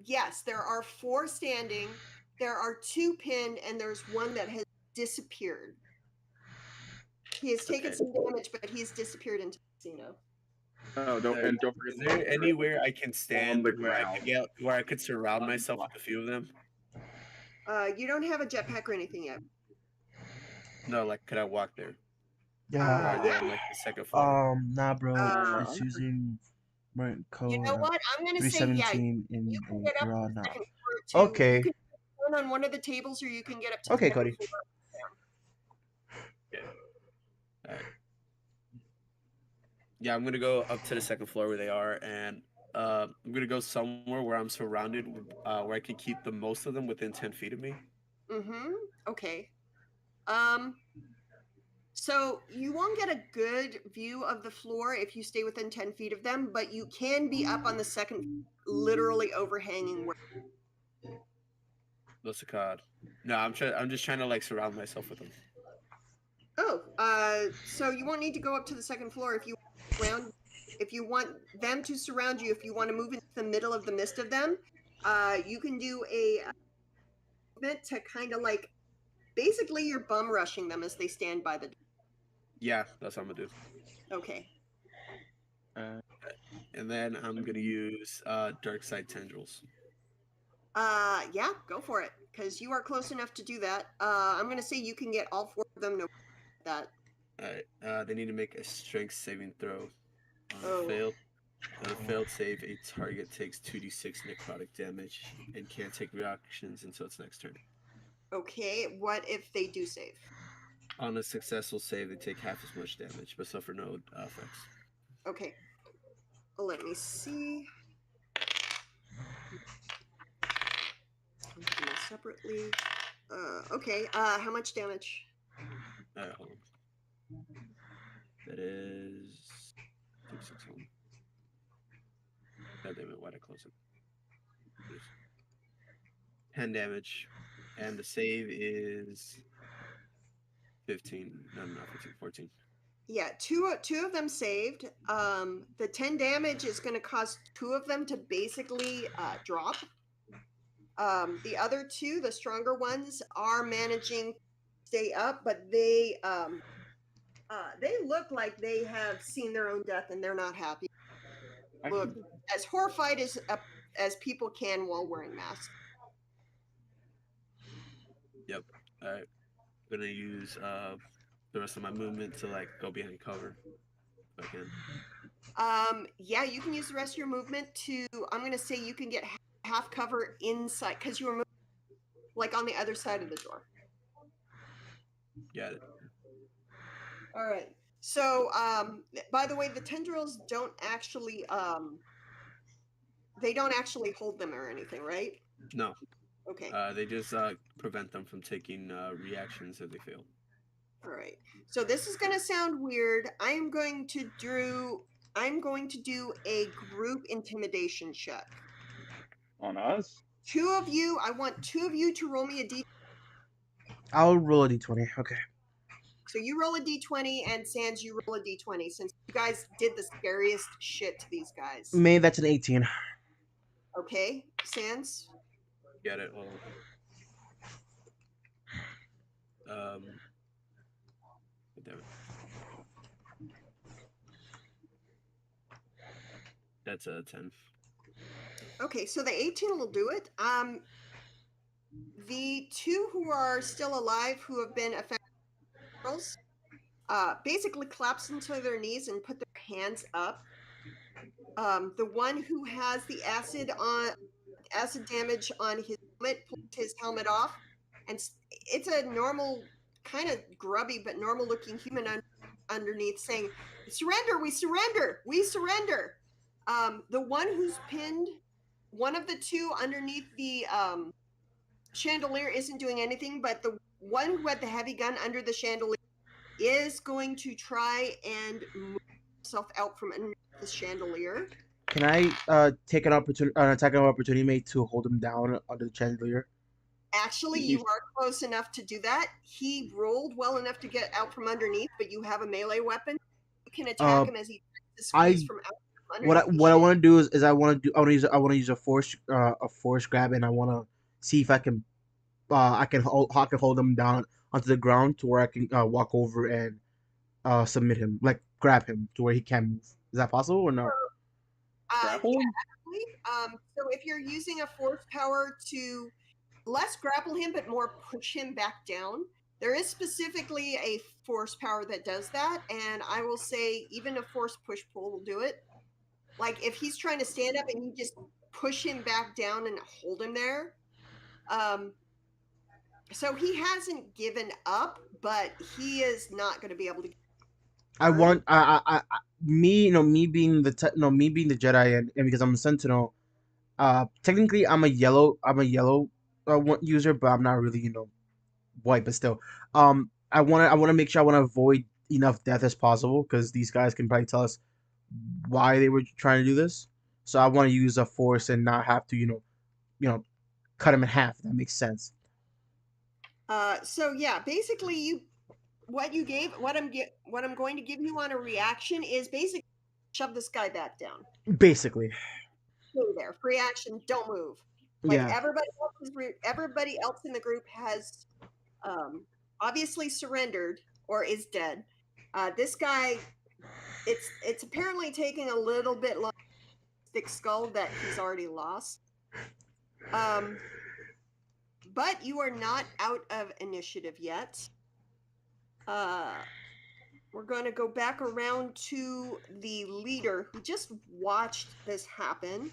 yes, there are 4 standing, there are 2 pinned, and there's one that has disappeared. He has taken Okay. some damage, but he's disappeared into the casino. Oh, don't forget. Is there anywhere I can stand the where ground. where I could surround myself with a few of them? You don't have a jetpack or anything yet. No, like could I walk there? Or Yeah. are they on like the second floor? Nah, bro. Uh, It's using Martin code. You know what? I'm gonna say yeah. 317 in You can get up raw to the now. second floor too. Okay. You can turn on one of the tables, or you can get up to Okay, the second Cody. floor. All right. Yeah, I'm gonna go up to the second floor where they are, and I'm gonna go somewhere where I'm surrounded, where I can keep the most of them within 10 feet of me. Mm-hmm. Okay. So you won't get a good view of the floor if you stay within 10 feet of them, but you can be up on the second, literally overhanging. That's a card. No, I'm just trying to like surround myself with them. Oh, so you won't need to go up to the second floor if you want them to surround you. If you want to move into the middle of the midst of them, you can do a movement to kind of like, basically you're bum rushing them as they stand by the door. Yeah, that's what I'm gonna do. Okay. And then I'm gonna use Dark Side Tendrils. Yeah, go for it, because you are close enough to do that. I'm gonna say you can get all 4 of them. No, that. All right. They need to make a Strength saving throw. Oh. Failed. On a failed save, a target takes 2d6 necrotic damage and can't take reactions until its next turn. Okay, what if they do save? On a successful save, they take half as much damage, but suffer no effects. Okay. Let me see. Separately. Okay. How much damage? Hold on. That is 2d6 home. God damn it! Why'd I close it? 10 damage, and the save is 15. No, not 15. 14. Yeah, two of them saved. The 10 damage is going to cause 2 of them to basically drop. The other 2, the stronger ones, are managing to stay up, but they look like they have seen their own death and they're not happy. Look as horrified as people can while wearing masks. Yep. All right. I'm gonna use the rest of my movement to like go behind cover if I can. Yeah, you can use the rest of your movement to. I'm gonna say you can get half cover inside because you were moving, like on the other side of the door. Got it. All right. So, by the way, the tendrils don't actually they don't actually hold them or anything, right? No, Okay. they just prevent them from taking reactions if they fail. All right. So this is going to sound weird. I'm going to do a group intimidation check. On us? I want two of you to roll me a d. I'll roll a d20. Okay. So you roll a d20 and Sans, you roll a d20 since you guys did the scariest shit to these guys. May, that's an 18. Okay, Sans. Get it? Well, damn it. That's a 10. Okay, so the 18 will do it. The two who are still alive who have been affected basically collapse into their knees and put their hands up. The one who has the acid damage on his helmet pulls his helmet off, and it's a normal, kind of grubby but normal looking human underneath saying, "Surrender! We surrender! We surrender!" The one who's pinned, one of the two underneath the chandelier isn't doing anything, but the one who had the heavy gun under the chandelier is going to try and move himself out from underneath the chandelier. Can I take an attack of opportunity, mate, to hold him down under the chandelier? Actually, you are close enough to do that. He rolled well enough to get out from underneath, but you have a melee weapon. You can attack him as he tries to squeeze from out from underneath. What I want to do is I want to use a force grab, and I want to see if I can hold him down onto the ground to where I can walk over and submit him, like grab him to where he can't move. Is that possible or no? Grapple? Yeah, actually. So if you're using a force power to less grapple him but more push him back down, there is specifically a force power that does that, and I will say even a force push pull will do it. Like if he's trying to stand up and you just push him back down and hold him there. So he hasn't given up, but he is not going to be able to. Me being the Jedi, and because I'm a Sentinel, technically I'm a yellow user, but I'm not really white, but still, I want to make sure I want to avoid enough death as possible because these guys can probably tell us why they were trying to do this. So I want to use a force and not have to cut him in half. If that makes sense. So yeah, basically what I'm going to give you on a reaction is basically shove this guy back down. Basically. Stay there. Free action. Don't move. Like everybody else in the group has obviously surrendered or is dead. This guy, it's apparently taking a little bit long. Thick skull that he's already lost. But you are not out of initiative yet. We're going to go back around to the leader who just watched this happen.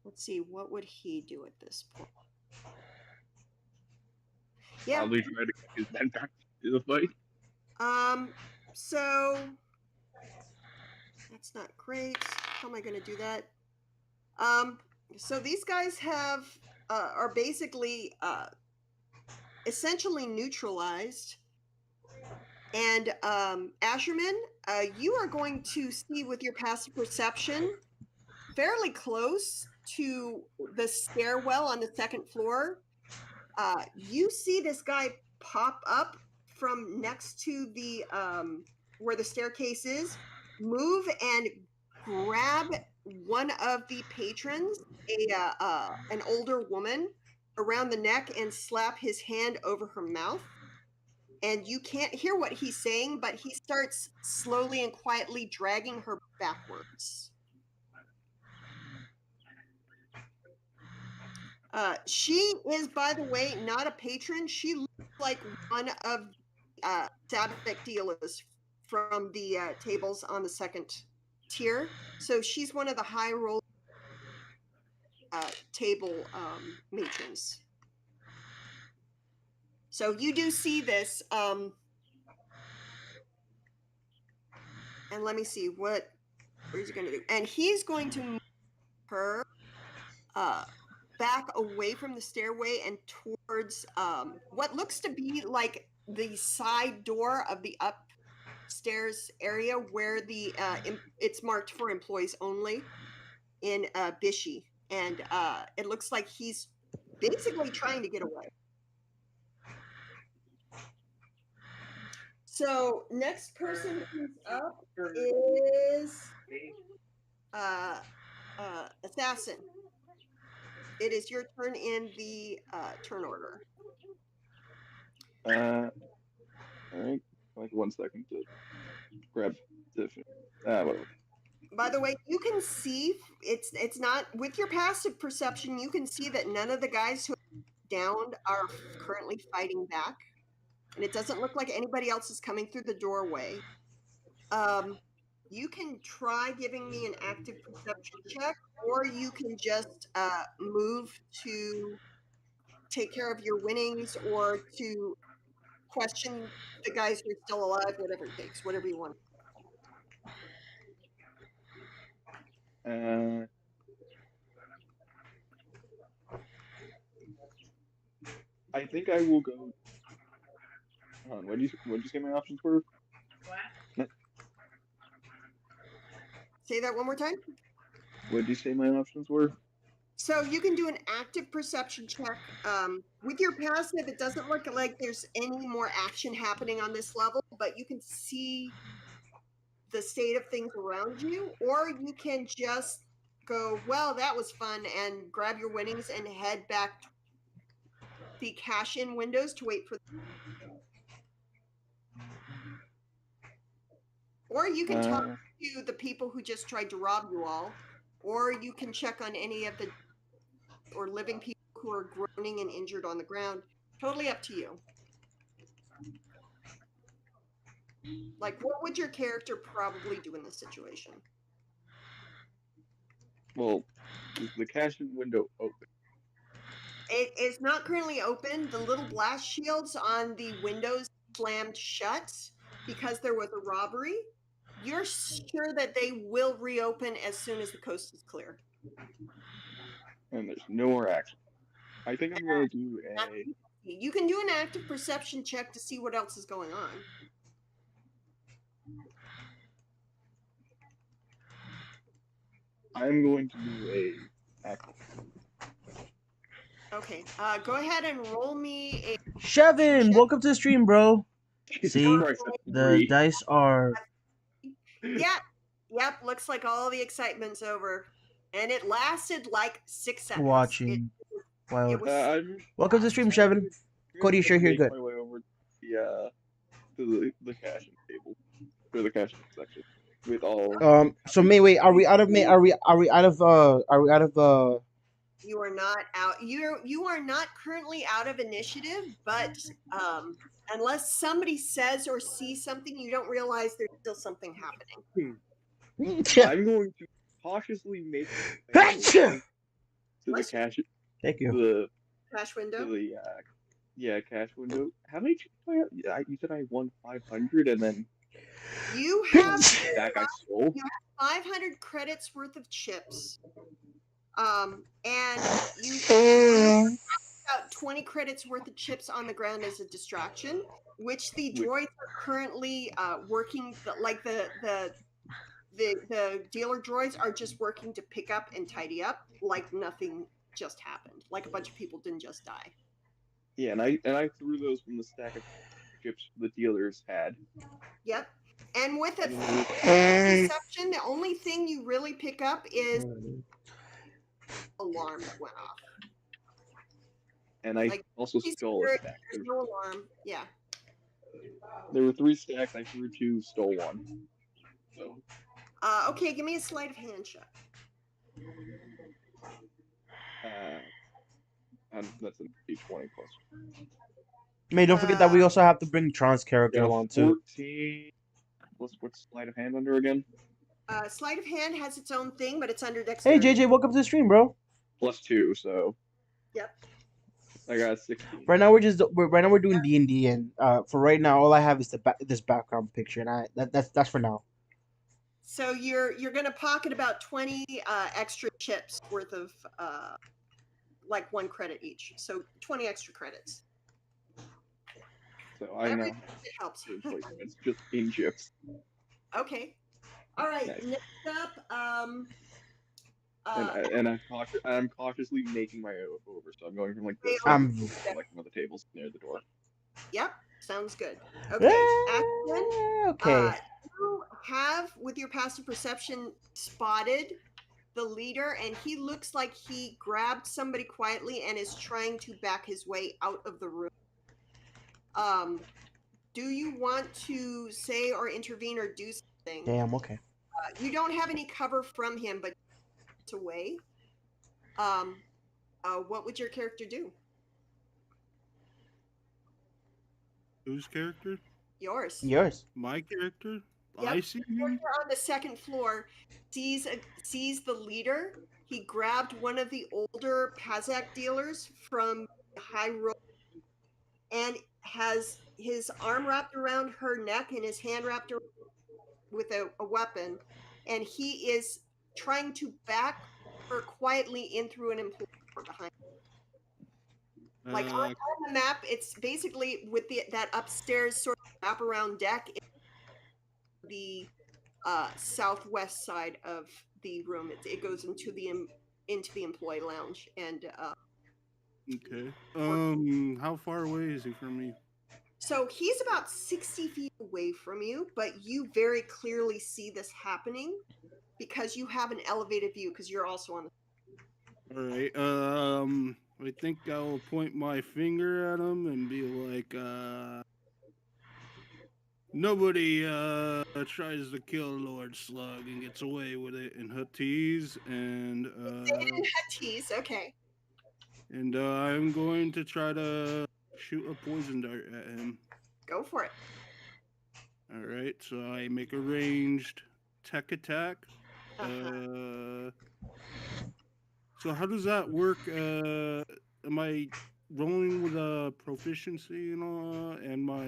Let's see, what would he do at this point? Yeah. Probably try to get his men back to the fight. So that's not great. How am I going to do that? So these guys are basically essentially neutralized. And Asherman, you are going to see with your passive perception fairly close to the stairwell on the second floor. You see this guy pop up from next to the where the staircase is, move and grab one of the patrons, an older woman, around the neck and slap his hand over her mouth. And you can't hear what he's saying, but he starts slowly and quietly dragging her backwards. She is, by the way, not a patron. She looks like one of Sabbath dealers from the tables on the second tier. So she's one of the high roll table matrons. So you do see this, and let me see what is he going to do. And he's going to her back away from the stairway and towards what looks to be like the side door of the upstairs area where the it's marked for employees only in Bishy, and it looks like he's basically trying to get away. So next person who's up is Assassin. It is your turn in the turn order. All right. Like 1 second to grab the. Whatever. By the way, you can see it's not with your passive perception. You can see that none of the guys who are downed are currently fighting back, and it doesn't look like anybody else is coming through the doorway. You can try giving me an active perception check, or you can just move to take care of your winnings, or to question the guys who are still alive, whatever it takes, whatever you want. I think I will go. Hold on, what did you say my options were? What? Say that one more time. What did you say my options were? So you can do an active perception check. With your passive, it doesn't look like there's any more action happening on this level, but you can see the state of things around you, or you can just go, well, that was fun, and grab your winnings and head back to the cash-in windows to wait for them. Or you can talk to the people who just tried to rob you all, or you can check on any of the or living people who are groaning and injured on the ground. Totally up to you. Like, what would your character probably do in this situation? Well, is the cash-in window open? It is not currently open. The little blast shields on the windows slammed shut because there was a robbery. You're sure that they will reopen as soon as the coast is clear. And there's no more action. I think I'm going to do a... You can do an active perception check to see what else is going on. I'm going to do a active. Okay, go ahead and roll me a... Shevin, welcome to the stream, bro. See, Christ, the dice are... Yep, looks like all the excitement's over. And it lasted like 6 seconds. watching. Wow. Welcome to the stream, I'm Shevin. Cody, you're sure you're good. My way over to the cash-in table. Or the cash-in section. With all... So wait, are we out of You are not out. You are not currently out of initiative, but unless somebody says or sees something, you don't realize there's still something happening. I'm going to cautiously make to the cash. Thank you. The cash window. To the cash window. How many chips do I have? You said I won 500, and then you have that I stole. You have 500 credits worth of chips. And you about 20 credits worth of chips on the ground as a distraction, which the droids are currently working. Like the dealer droids are just working to pick up and tidy up, like nothing just happened. Like a bunch of people didn't just die. Yeah, and I threw those from the stack of chips the dealers had. Yep. And with a perception, the only thing you really pick up is alarm that went off. And I also stole a stack. There's no alarm. Yeah. There were 3 stacks. I threw 2, stole 1. So. Okay, give me a sleight of hand check. And that's an D20 plus. May don't forget that we also have to bring Tron's character along too. 14. What's sleight of hand under again? Sleight of hand has its own thing, but it's under dexterity. Hey JJ, welcome to the stream, bro. +2, so. Yep. I got 16. Right now we're doing D&D, and for right now all I have is this background picture, and that's for now. So you're going to pocket about 20 extra chips worth of like 1 credit each. So 20 extra credits. So I Every know it helps. it's just in chips. Okay. All right. Nice. Next up, I'm cautiously making my way over, so I'm going from like this I'm- to like one of the tables near the door. Yep, sounds good. Okay, Ashton, Okay. you have with your passive perception spotted the leader, and he looks like he grabbed somebody quietly and is trying to back his way out of the room. Do you want to say or intervene or do something? Damn. Okay. You don't have any cover from him, but it's away. What would your character do? Whose character? Yours. Yours. My character? Yep. I see him. Character on the second floor sees the leader. He grabbed one of the older Pazak dealers from High Road and has his arm wrapped around her neck and his hand wrapped around with a weapon, and he is trying to back her quietly in through an employee door behind. Like on the map, it's basically with that upstairs sort of wraparound deck. The southwest side of the room. It goes into the employee lounge, and Okay. How far away is he from me? so he's about 60 feet away from you, but you very clearly see this happening because you have an elevated view because you're also on the. All right. I think I'll point my finger at him and be like, nobody tries to kill Lord Slug and gets away with it in Huttese, and Huttese, okay. And I'm going to try to shoot a poison dart at him. Go for it. All right, so I make a ranged tech attack. So how does that work? Am I rolling with a proficiency and my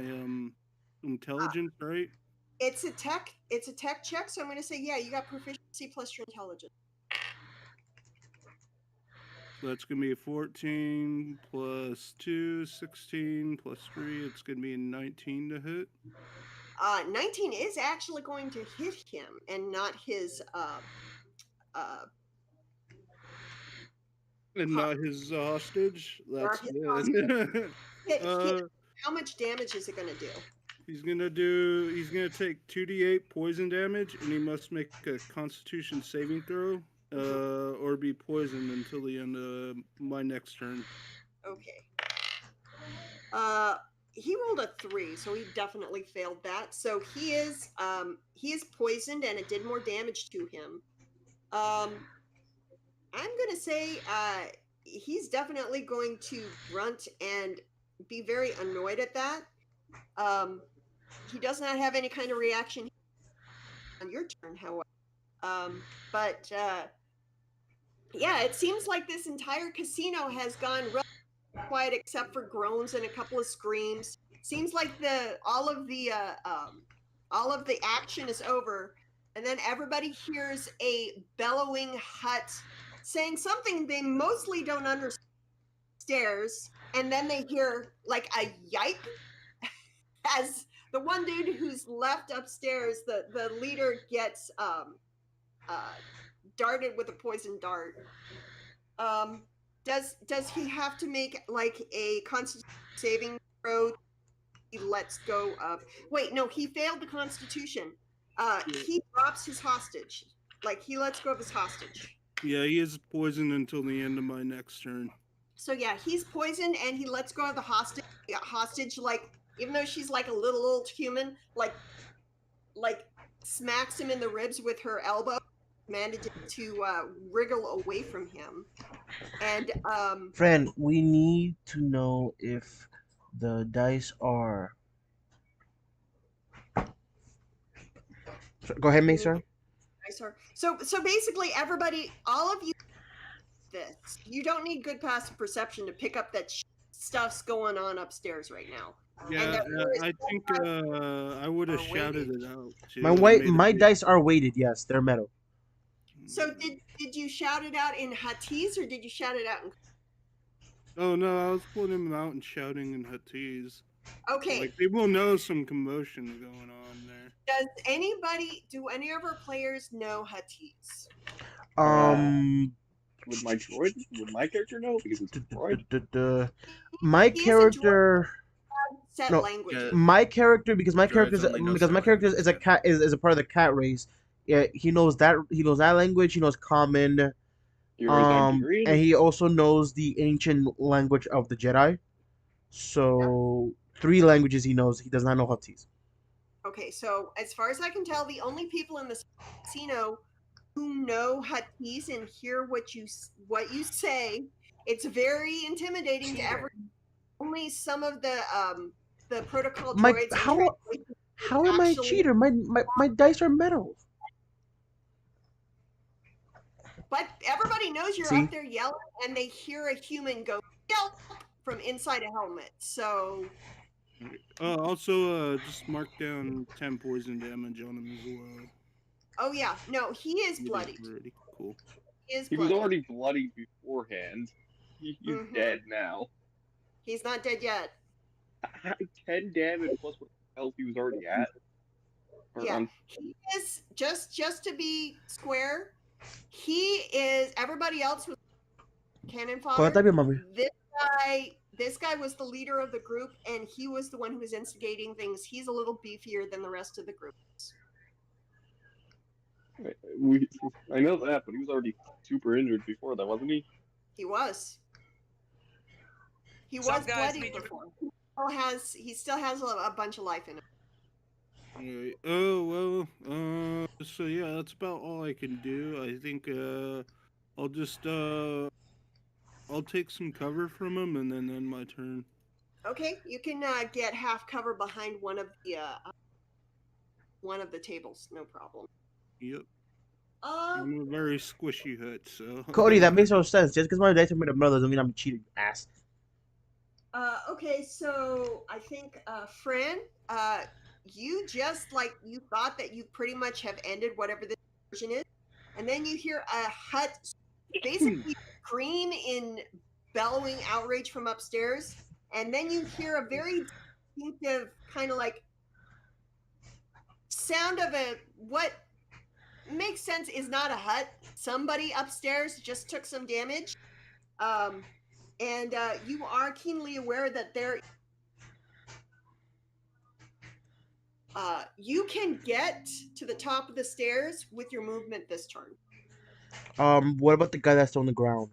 intelligence, right? It's a tech check, so I'm going to say yeah, you got proficiency plus your intelligence. So that's going to be a 14 plus 2, 16 plus 3. It's going to be a 19 to hit. 19 is actually going to hit him and not his and not his hostage. That's good. How much damage is it going to do? He's gonna take 2d8 poison damage, and he must make a Constitution saving throw, or be poisoned until the end of my next turn. Okay. He rolled a 3, so he definitely failed that. So he is poisoned, and it did more damage to him. I'm gonna say he's definitely going to grunt and be very annoyed at that. He does not have any kind of reaction on your turn, however. Yeah, it seems like this entire casino has gone relatively quiet except for groans and a couple of screams. Seems like all of the action is over, and then everybody hears a bellowing Hutt saying something they mostly don't understand, and then they hear like a yipe as the one dude who's left upstairs, the leader gets darted with a poison dart. Does he have to make like a Constitution saving throw? He lets go of. Wait, no, he failed the Constitution. He drops his hostage. Like he lets go of his hostage. Yeah, he is poisoned until the end of my next turn. So yeah, he's poisoned and he lets go of the hostage. Hostage, like even though she's like a little old human, like smacks him in the ribs with her elbow, managed to wriggle away from him. And Friend, we need to know if the dice are. Go ahead, Mason. So basically, everybody, all of you, this you don't need good passive perception to pick up that stuff's going on upstairs right now. Yeah, the floor is I think I would have Or shouted weighted. it out too. My and white, made it my big. dice are weighted. Yes, they're metal. So did you shout it out in Huttese or did you shout it out in? Oh no, I was pulling him out and shouting in Huttese. Okay. Like people know some commotion going on there. Do any of our players know Huttese? Would my character know? Because it's a droid. My He is a droid character. set No, languages. my character because my Droids character only know because my set character is a languages, cat is a part of the cat race. Yeah, he knows that language. He knows common. You're a Nigerian? And he also knows the ancient language of the Jedi. So 3 languages he knows. He does not know Huttese. Okay, so as far as I can tell, the only people in the casino who know Huttese and hear what you say, it's very intimidating to everyone. Only some of the protocol My droids. how am I a cheater? My dice are metal. But everybody knows you're See? up there yelling, and they hear a human go yelp from inside a helmet. So. Also, just mark down 10 poison damage on him as well. Oh yeah, no, he is bloodied. Already. Cool. He was already bloody beforehand. He's dead now. He's not dead yet. 10 damage plus what health he was already at. Yeah, he is just to be square. He is. Everybody else was cannon fodder. This guy was the leader of the group, and he was the one who was instigating things. He's a little beefier than the rest of the group. I know that, but he was already super injured before that, wasn't he? He was. He Some was guys bloody need to- before. He still has a bunch of life in him. Alright. Oh well. So yeah, that's about all I can do. I think I'll just I'll take some cover from him and then end my turn. Okay, you can get half cover behind one of the tables, no problem. Yep. Um, I'm a very squishy hut, so. Cody, that makes no sense. Just because my dice are made of metal doesn't mean I'm a cheater, you ass. Okay, so I think Fran, you just you thought that you pretty much have ended whatever this version is, and then you hear a hut basically scream in bellowing outrage from upstairs, and then you hear a very distinctive kind of sound of what makes sense is not a hut. Somebody upstairs just took some damage, and you are keenly aware that you can get to the top of the stairs with your movement this turn. What about the guy that's on the ground?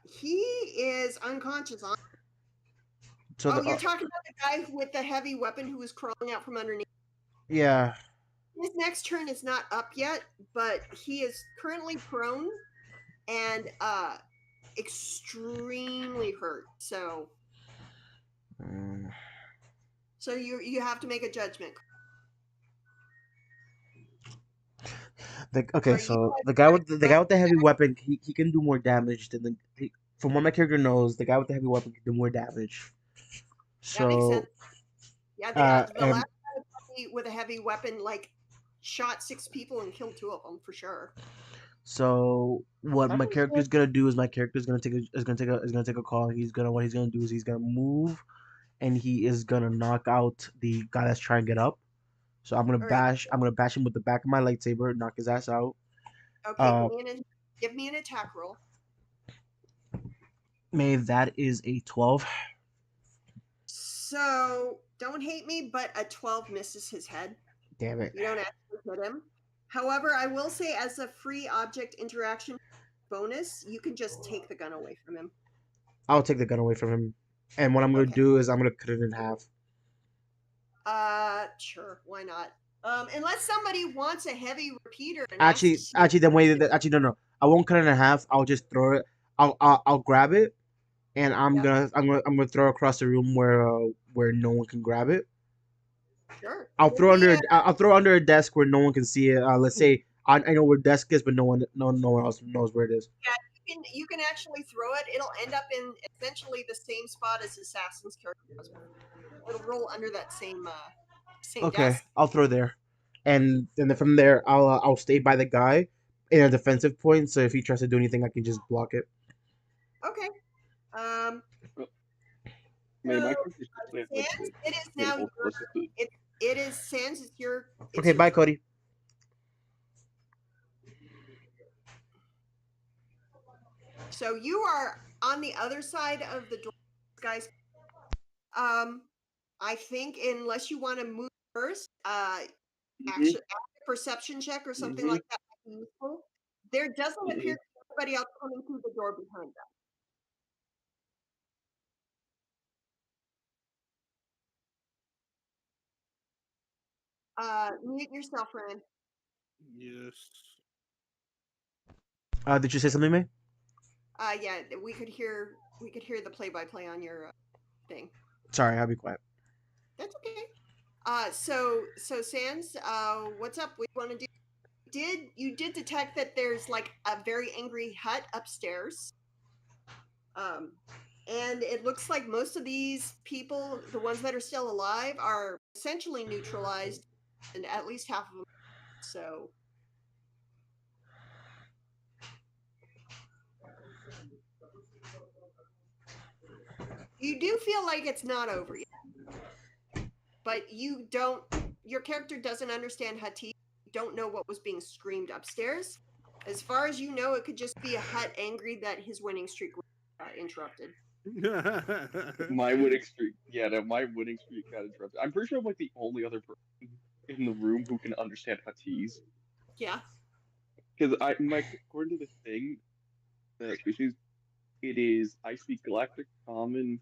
He is unconscious. So you're talking about the guy with the heavy weapon who was crawling out from underneath. Yeah. His next turn is not up yet, but he is currently prone and extremely hurt. So you have to make a judgment. The guy with the heavy weapon, he can do more damage than from what my character knows. The guy with the heavy weapon can do more damage. That makes sense. Yeah, the last guy with a heavy weapon shot 6 people and killed 2 of them for sure. So what my character's gonna do is my character's gonna take a call. What he's gonna do is he's gonna move, and he is gonna knock out the guy that's trying to get up. So I'm gonna bash him with the back of my lightsaber, knock his ass out. Okay, give me an attack roll. That is a 12. So don't hate me, but a 12 misses his head. Damn it. You don't actually hit him. However, I will say as a free object interaction bonus, you can just take the gun away from him. I'll take the gun away from him. And what I'm going to do is I'm going to cut it in half. Sure. Why not? Unless somebody wants a heavy repeater. And No. I won't cut it in half. I'll just throw it. I'll grab it, and I'm gonna throw it across the room where no one can grab it. Sure. I'll throw under a desk where no one can see it. Let's say I know where the desk is, but no one else knows where it is. Yeah, you can actually throw it. It'll end up in essentially the same spot as Assassin's character was before. It'll roll under that same Okay, desk. I'll throw there, and then from there, I'll stay by the guy in a defensive point. So if he tries to do anything, I can just block it. Okay. Man, my So, character's like Sans, it is now minimal your. forces. It is Sans. It's your. Okay, bye, Cody. So you are on the other side of the door, guys. I think unless you want to move first, actually a perception check or something like that might be useful. There doesn't appear to be anybody else coming through the door behind them. Mute yourself, Rand. Yes. Did you say something, May? Yeah, we could hear the play-by-play on your thing. Sorry, I'll be quiet. That's okay. So Sans, what's up? What do you want to do? You did detect that there's like a very angry hut upstairs. And it looks like most of these people, the ones that are still alive, are essentially neutralized, and at least half of them. So you do feel like it's not over yet, but you don't. Your character doesn't understand Hati. You don't know what was being screamed upstairs. As far as you know, it could just be a hut angry that his winning streak was interrupted. My winning streak, my winning streak got interrupted. I'm pretty sure I'm like the only other person in the room who can understand Huttese. Yeah. Because according to the thing, the species, I speak Galactic Common,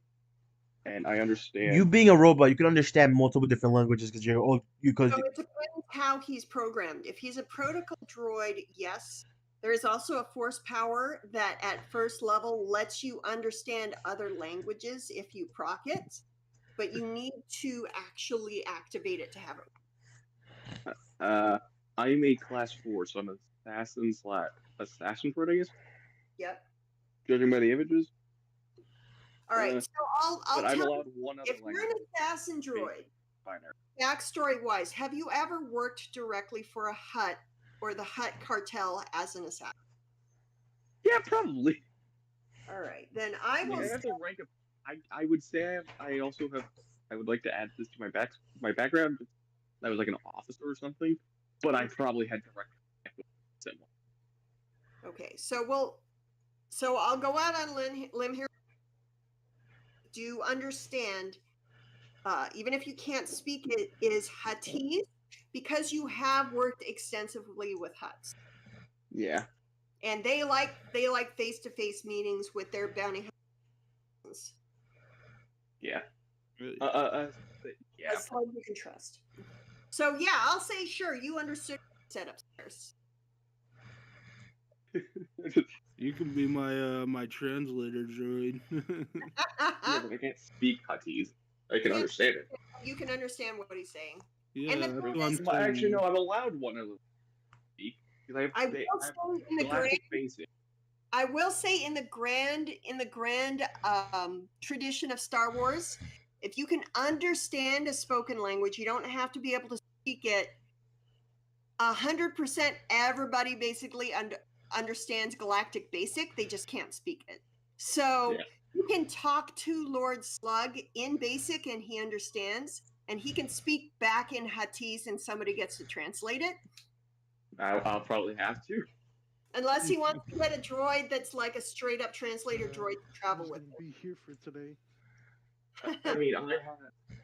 and I understand. You being a robot, you can understand multiple different languages because you're old. So it depends how he's programmed. If he's a protocol droid, yes. There is also a force power that at first level lets you understand other languages if you proc it, but you need to actually activate it to have it. I'm a class 4, so I'm an assassin droid, I guess. Yep. Judging by the images. All right, so I'll but tell I'm allowed one other if you're an assassin droid, binary. Backstory-wise, have you ever worked directly for a Hutt or the Hutt cartel as an assassin? Yeah, probably. All right, then I will. I have to rank up. I would say I also have. I would like to add this to my background. I was like an officer or something, but I probably had direct. Okay, so I'll go out on limb here. Do you understand? Even if you can't speak it, is Huttese, because you have worked extensively with Hutts. Yeah. And they like face-to-face meetings with their bounty hunters. Yeah. Yeah. That's how you can trust. So yeah, I'll say sure. You understood set upstairs. You can be my translator droid. Yeah, but I can't speak Huttese. I can understand it. You can understand what he's saying. Yeah, and actually, no, I'm allowed one of them to speak. I will say in the grand tradition of Star Wars, if you can understand a spoken language, you don't have to be able to speak it. 100% everybody basically understands Galactic Basic. They just can't speak it. So you can talk to Lord Slug in Basic and he understands, and he can speak back in Huttese and somebody gets to translate it. I'll probably have to. Unless he wants to get a droid that's like a straight up translator droid to travel with. Be here for today. I mean,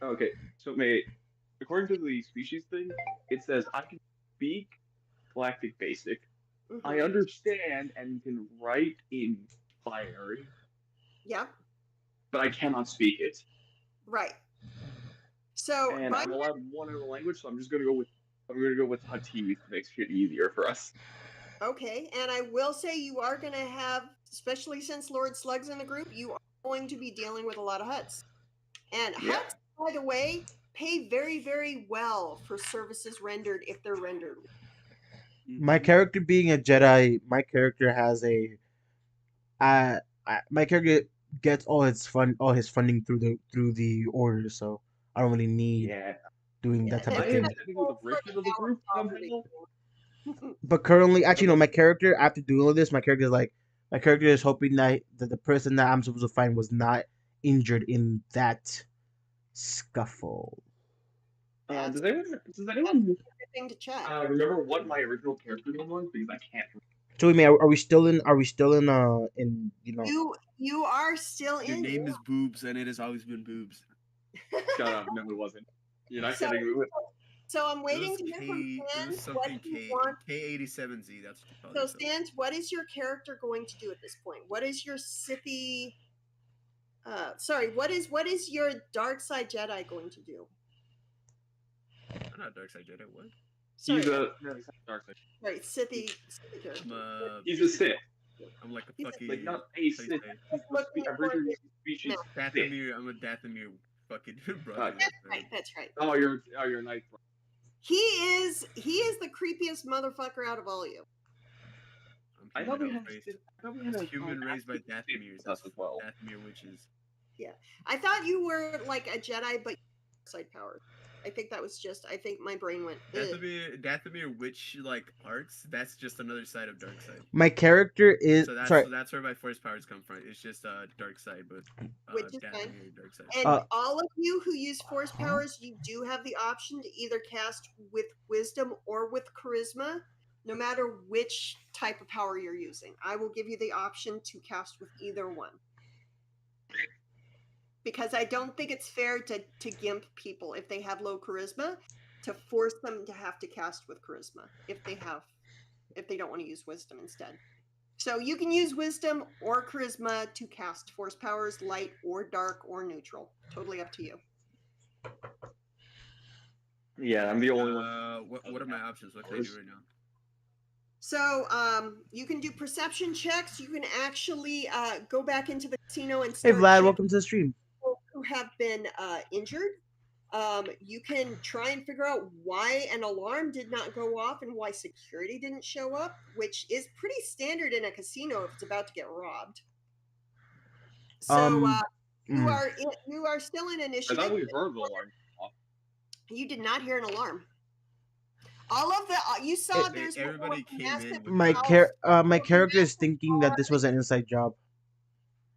okay. So, according to the species thing, it says I can speak Galactic Basic. Mm-hmm. I understand and can write in binary. Yeah. But I cannot speak it. Right. So. And I'm allowed one other language, so I'm going to go with Huttese to make shit easier for us. Okay, and I will say you are going to have, especially since Lord Slug's in the group, you are going to be dealing with a lot of Hutts. And Hutts, by the way, pay very, very well for services rendered if they're rendered. My character being a Jedi, my character has a My character gets all his funding through the orders, so I don't really need Yeah, doing that Yeah, type I of that's am thing. sitting with the richest of the group somehow. But currently, actually, no, Unless my character after doing all this, my character is hoping that the person that I'm supposed to find was not injured in that scuffle. Yeah, does that's anyone a thing to check. remember what my original character name was? Because I can't. So, wait a minute, are we still in You are still Your in. name is Boobs, and it has always been Boobs. Shut up! No, it wasn't. You're not So- getting it. So I'm It waiting was to hear K. from It Sans. was What something do you K. want? K87Z. That's what you call So yourself. Sans, what is your character going to do at this point? What is your Sithy? Sorry, what is your dark side Jedi going to do? I'm not Dark Side Jedi. What? Sorry, He's a no, he's not dark side. right, Sithy character. He's a Sith. I'm like a He's a- fucking. Like not a how do Sith. you say it? He's Look, the original species no. Sith. Dathomir. I'm a Dathomir fucking brother. Gotcha. That's right. Oh, you're a knight. He is the creepiest motherfucker out of all of you. I I'm thought we human had. raised. I thought we had a Human raised by Sith Dathomir. us as well. Dathomir witches. I thought you were like a Jedi, but side powers. I think that was just. I think my brain went. "Ugh." Dathomir witch like arts. That's just another side of dark side. my character is So that's sorry. so that's where my force powers come from. It's just dark side, but Which is fine. Dathomir dark side. And Uh, all of you who use force powers, you do have the option to either cast with wisdom or with charisma, no matter which type of power you're using. I will give you the option to cast with either one. Because I don't think it's fair to gimp people if they have low charisma, to force them to have to cast with charisma if they don't want to use wisdom instead. So you can use wisdom or charisma to cast force powers, light or dark or neutral. Totally up to you. Yeah, I'm the only one. What are my options? What can I do right now? So you can do perception checks. You can actually go back into the casino and Hey start Vlad, checking welcome to the stream. people who have been injured. You can try and figure out why an alarm did not go off and why security didn't show up, which is pretty standard in a casino if it's about to get robbed. So you are still in I initiative. thought we heard the alarm. You did not hear an alarm. All of the you saw there's Everybody came in massive with My character is thinking that this was an inside job.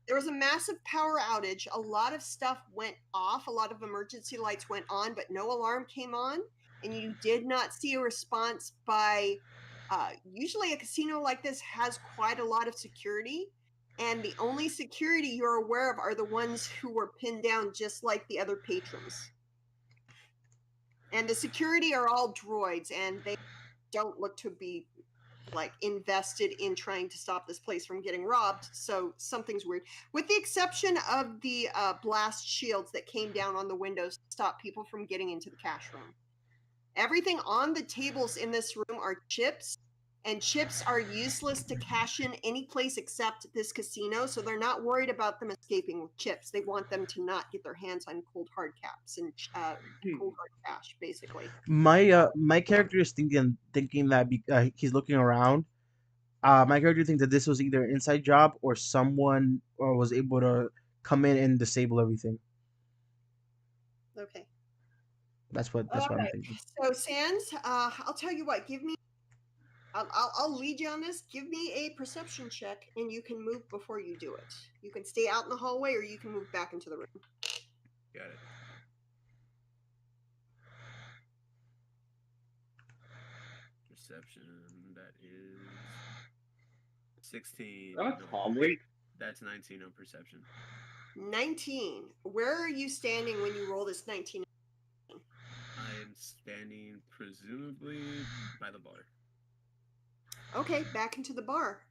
there was a massive power outage. A lot of stuff went off. A lot of emergency lights went on, but no alarm came on. And you did not see a response by. Usually, a casino like this has quite a lot of security, and the only security you're aware of are the ones who were pinned down, just like the other patrons. And the security are all droids, and they don't look to be like invested in trying to stop this place from getting robbed. So something's weird, with the exception of the blast shields that came down on the windows to stop people from getting into the cash room. Everything on the tables in this room are chips, and chips are useless to cash in any place except this casino. So they're not worried about them escaping with chips. They want them to not get their hands on cold hard caps and cold hard cash, basically. My character is thinking that he's looking around. My character thinks that this was either an inside job or someone was able to come in and disable everything. Okay. That's what I'm Alright. thinking. So Sans, I'll tell you what. Give me. I'll lead you on this. Give me a perception check, and you can move before you do it. You can stay out in the hallway, or you can move back into the room. Got it. Perception. That is 16. That's No, calmly. That's 19 on perception. 19. Where are you standing when you roll this 19? I am standing presumably by the bar. Okay, back into the bar.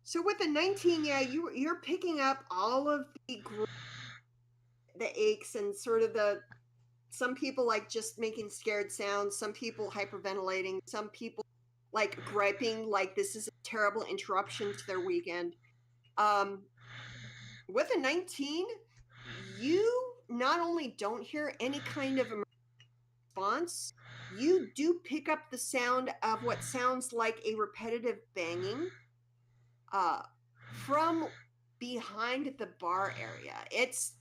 So with the 19, yeah, you're picking up all of the aches and sort of some people like just making scared sounds, some people hyperventilating, some people like griping like this is a terrible interruption to their weekend. With a 19, you not only don't hear any kind of response, you do pick up the sound of what sounds like a repetitive banging. from behind the bar area. It's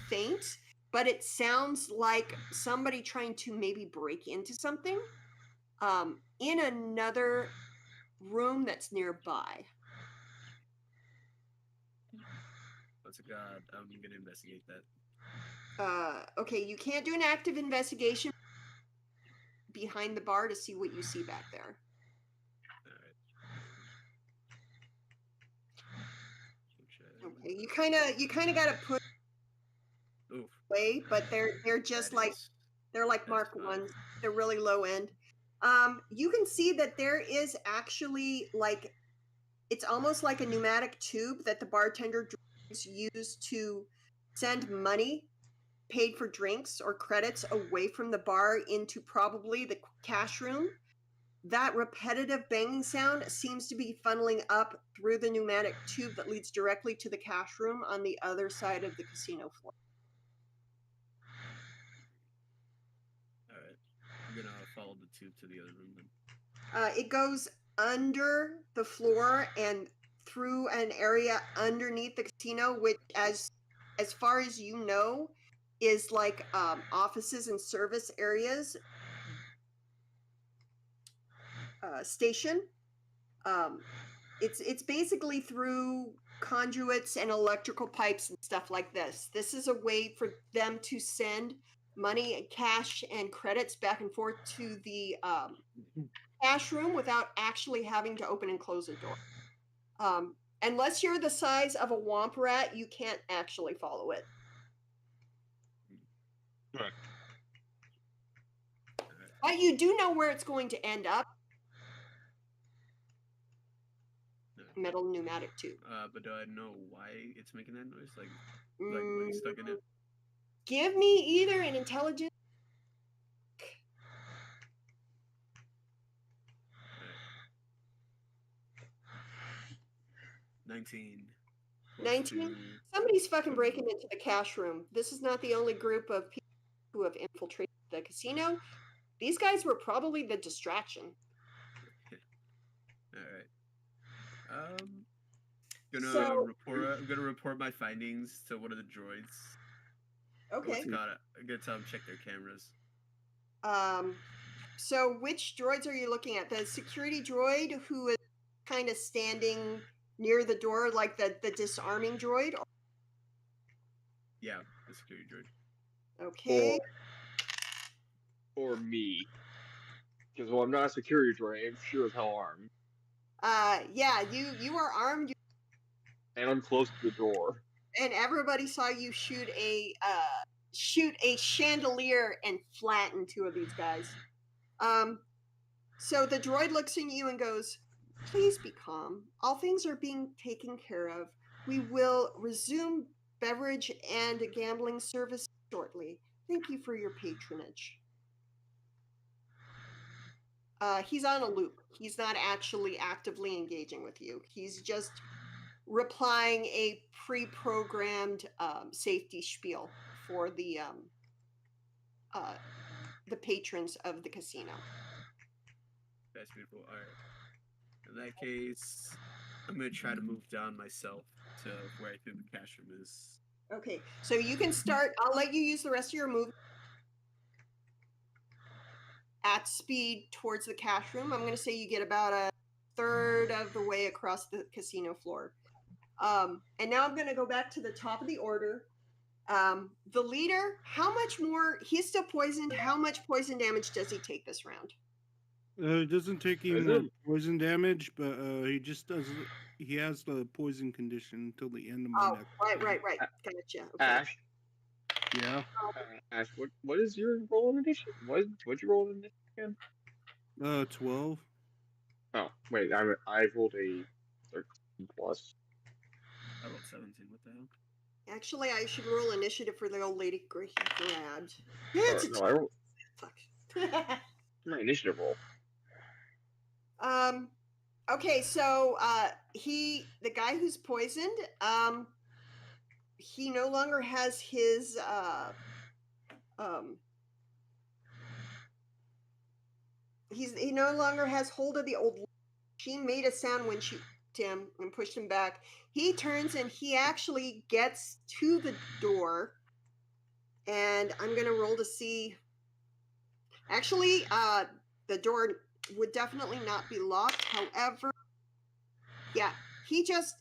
faint, but it sounds like somebody trying to maybe break into something in another room that's nearby. What's a god? I'm gonna investigate that. Okay, you can't do an active investigation behind the bar to see what you see back there. Okay, you kind of got to put Oof. away, but they're just like Mark fine. ones. They're really low end. You can see that there is actually like it's almost like a pneumatic tube that the bartender use to send money paid for drinks or credits away from the bar into probably the cash room. That repetitive banging sound seems to be funneling up through the pneumatic tube that leads directly to the cash room on the other side of the casino floor. All right, I'm gonna follow the tube to the other room then. It goes under the floor and through an area underneath the casino, which, as far as you know, is like offices and service areas. Station. It's basically through conduits and electrical pipes and stuff like this. This is a way for them to send money and cash and credits back and forth to the cash room without actually having to open and close a door. Unless you're the size of a womp rat, you can't actually follow it. Right. But you do know where it's going to end up. Metal pneumatic tube. But do I know why it's making that noise? Like when he's stuck in it? Give me either an intelligence. 19. 19? Somebody's fucking breaking into the cash room. This is not the only group of people who have infiltrated the casino. These guys were probably the distraction. All right. I'm gonna report my findings to one of the droids. Okay. I'm gonna tell them check their cameras. So which droids are you looking at? The security droid who is kind of standing near the door, like the disarming droid? Yeah, the security droid. Okay. Or me. Because, well, I'm not a security droid, I'm sure as hell armed. Yeah, you are armed. And I'm close to the door. And everybody saw you shoot a chandelier and flatten two of these guys. So the droid looks at you and goes, "Please be calm. All things are being taken care of. We will resume beverage and gambling service shortly. Thank you for your patronage." He's on a loop. He's not actually actively engaging with you. He's just replying a pre-programmed safety spiel for the patrons of the casino. That's beautiful. All right. In that case, I'm gonna try to move down myself to where I think the cash room is. Okay, so you can start. I'll let you use the rest of your move at speed towards the cash room. I'm going to say you get about a third of the way across the casino floor. And now I'm going to go back to the top of the order. The leader, how much more? He's still poisoned. How much poison damage does he take this round? It doesn't take any more poison damage, but he just does. He has the poison condition until the end of my next. Right. Gotcha. Okay. Ash. Yeah. Ash, what is your roll in addition? What'd you roll in this again? 12. Oh, wait, I rolled a 13 plus. I rolled 17. What the hell? Actually, I should roll initiative for the old lady grabbed. No, I rolled Fuck. my initiative roll. Okay, so the guy who's poisoned, he no longer has his he no longer has hold of the old. she made a sound when she him and pushed him back. He turns and he actually gets to the door. And I'm gonna roll to see. Actually, the door would definitely not be locked. However, yeah, he just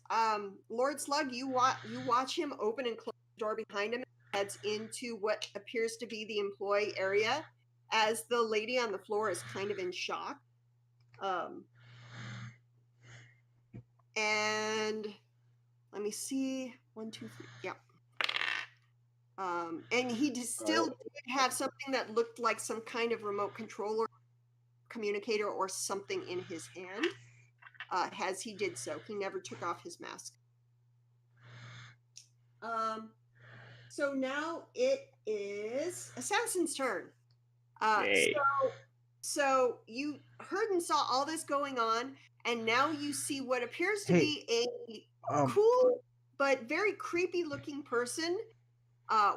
Lord Slug, you watch him open and close the door behind him and heads into what appears to be the employee area as the lady on the floor is kind of in shock. And let me see. 1, 2, 3. Yeah. And he still did have something that looked like some kind of remote controller, communicator, or something in his hand. As he did so, he never took off his mask. So now it is Assassin's turn. Yay. So you heard and saw all this going on, and now you see what appears to be a cool but very creepy looking person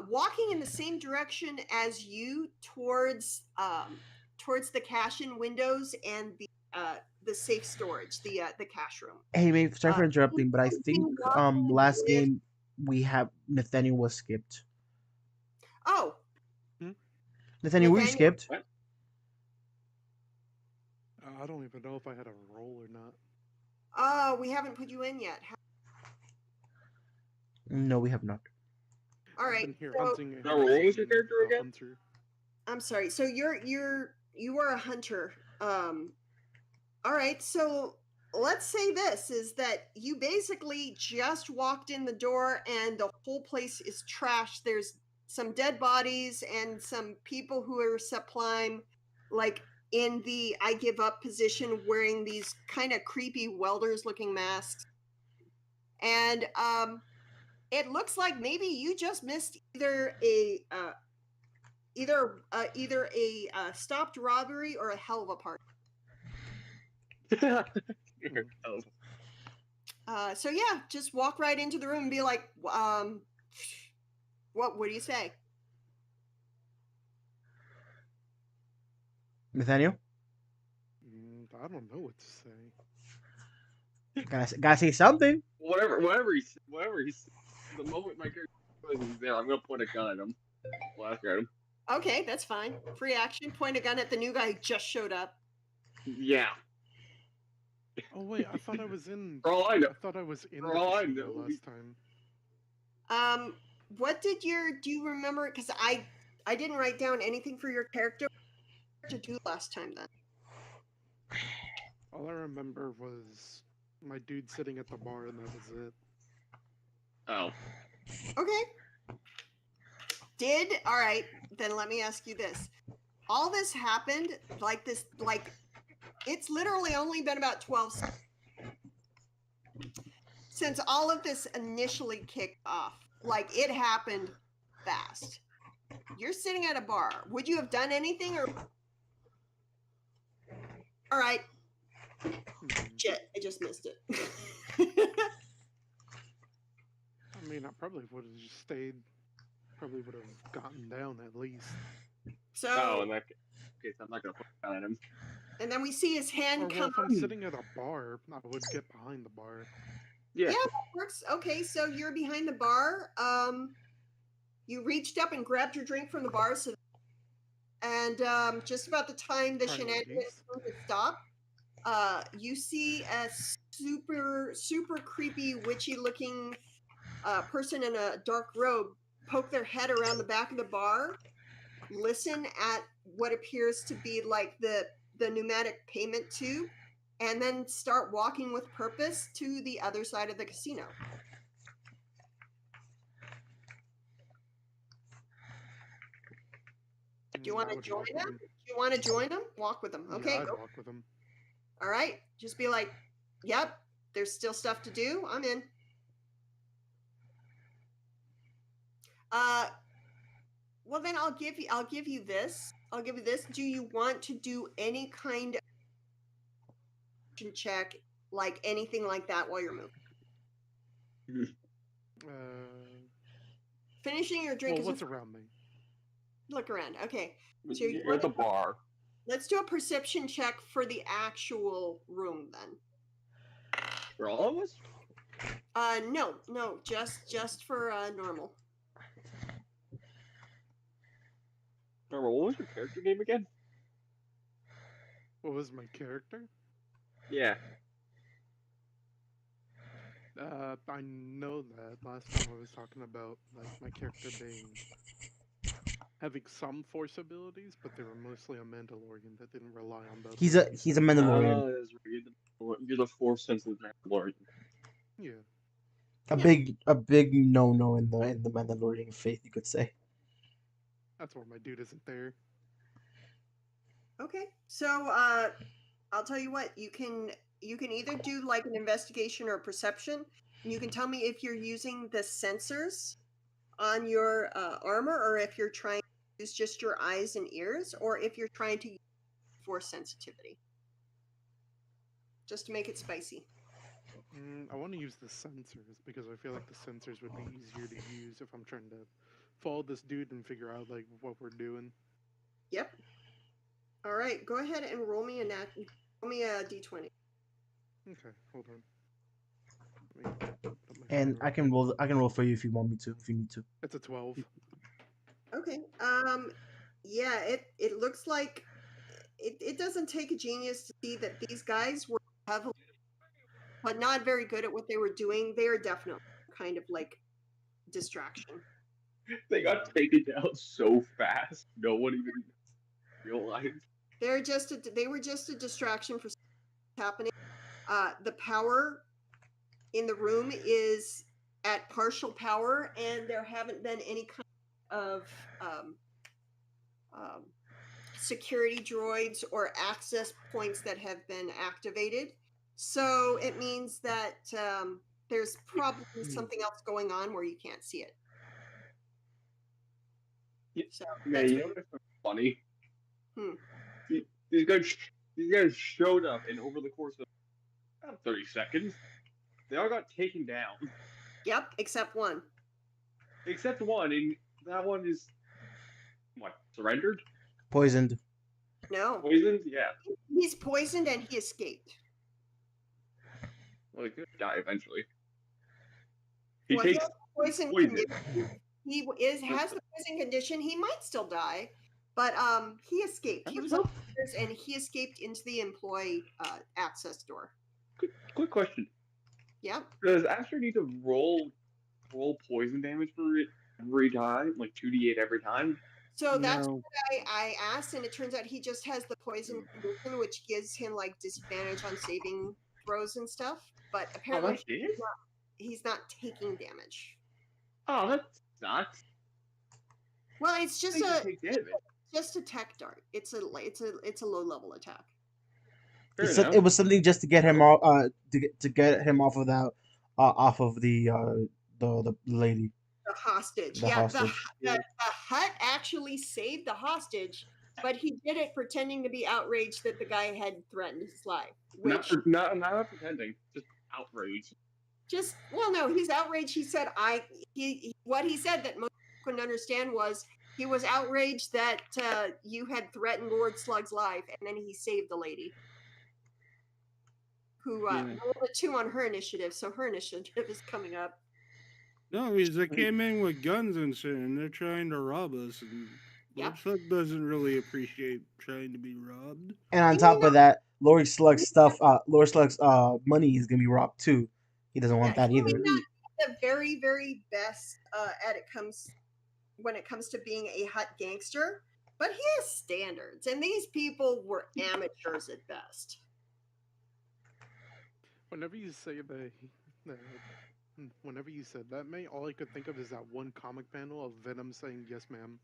walking in the same direction as you towards the cash-in windows and the safe storage, the cash room. Hey, mate, sorry for interrupting, but I think last game we have Nathaniel was skipped. Oh. Nathaniel, were you skipped? What? I don't even know if I had a roll or not. Oh, we haven't put you in yet. No, we have not. All right. Been here So, hunting. Now, what was your character a again? hunter. I'm sorry. So you are a hunter. All right. So let's say this is that you basically just walked in the door and the whole place is trashed. There's some dead bodies and some people who are sublime, like in the I give up position, wearing these kind of creepy welders looking masks. And it looks like maybe you just missed either a stopped robbery or a hell of a party. So yeah, just walk right into the room and be like, what do you say? Nathaniel? I don't know what to say. Gotta say something. Whatever he's. The moment my character is there, I'm gonna point a gun at him. Blast at him. Okay, that's fine. Free action. Point a gun at the new guy who just showed up. Yeah. Oh wait, I thought I was in. For all I know. I thought I was in For the all I casino know, last time. What did do you remember? Because I didn't write down anything for your character to do last time then. All I remember was my dude sitting at the bar, and that was it. Oh. Okay. All right, then let me ask you this. All this happened like it's literally only been about 12 seconds since all of this initially kicked off. Like, it happened fast. You're sitting at a bar. Would you have done anything or... All right. Shit, I just missed it. I mean, I probably would have just stayed. Probably would have gotten down at least. So, in that case, I'm not gonna put a gun at him. and then we see his hand Or well, come if up. I'm sitting at a bar, I would get behind the bar. Yeah. Yeah, that works. Okay, so you're behind the bar. You reached up and grabbed your drink from the bar, and just about the time the shenanigans would stop, you see a super creepy, witchy-looking person in a dark robe poke their head around the back of the bar, listen at what appears to be like the pneumatic payment tube, and then start walking with purpose to the other side of the casino. Do you want to join them? Do you want to join them? Walk with them. Okay, yeah, I'd go. walk with him. All right. Just be like, yep, there's still stuff to do. I'm in. Well, then I'll give you this. Do you want to do any kind of check, like anything like that while you're moving? Finishing your drink Well, is what's around me? Look around. Okay. So You're at the bar. Let's do a perception check for the actual room then. For all of us? No, just for normal. Remember, what was your character name again? What was my character? Yeah. I know that last time I was talking about like my character having some force abilities, but they were mostly a Mandalorian that didn't rely on those. He's a Mandalorian. That's right. You're the force sensitive Mandalorian. Yeah. A big no in the Mandalorian faith, you could say. That's why my dude isn't there. Okay, so I'll tell you what, you can either do like an investigation or a perception. And you can tell me if you're using the sensors on your armor, or if you're trying to use just your eyes and ears, or if you're trying to use force sensitivity. Just to make it spicy. I want to use the sensors because I feel like the sensors would be easier to use if I'm trying to follow this dude and figure out like what we're doing. Yep. All right, go ahead and roll me a d20. Okay, hold on. Let me put my And phone I can roll for you if you want me to, if you need to. It's a 12. Okay. Yeah, it looks like it doesn't take a genius to see that these guys were heavily, but not very good at what they were doing. They are definitely kind of like distraction. They got taken down so fast, no one even realized. They were just a distraction for happening. The power in the room is at partial power, and there haven't been any kind of security droids or access points that have been activated. So it means that there's probably something else going on where you can't see it. Yeah, so man, you know what's funny? Hmm. These guys showed up, and over the course of about 30 seconds, they all got taken down. Yep, except one. Except one, and that one is what, surrendered? Poisoned. No. Poisoned? Yeah. He's poisoned and he escaped. Well, he's gonna die eventually. He Well, takes he has poison poison. condition. He has the poison condition. He might still die, but he escaped. He was upstairs and he escaped into the employee access door. Quick question. Yeah. Does Aster need to roll poison damage for it every time, like 2d8 every time? So that's what I asked, and it turns out he just has the poison condition, which gives him like disadvantage on saving throws and stuff. But apparently he's not taking damage. Oh, that sucks. Well, it's just a tech dart. It's a low level attack. It was something just to get him off, to get him off of that, off of the lady. The hostage. The hostage. The hut actually saved the hostage, but he did it pretending to be outraged that the guy had threatened his life. Which not pretending, just outraged. No, he's outraged. He said what he said that most people couldn't understand was he was outraged that you had threatened Lord Slug's life, and then he saved the lady who rolled a 2 on her initiative, so her initiative is coming up. No, because they came in with guns and shit, and they're trying to rob us, and Lord Slug doesn't really appreciate trying to be robbed. And on top of that, Lord Slug's money is gonna be robbed too. He doesn't want that either. Not the very, very best when it comes to being a hut gangster, but he has standards, and these people were amateurs at best. Whenever you say whenever you said that, mate, all I could think of is that one comic panel of Venom saying "Yes, ma'am."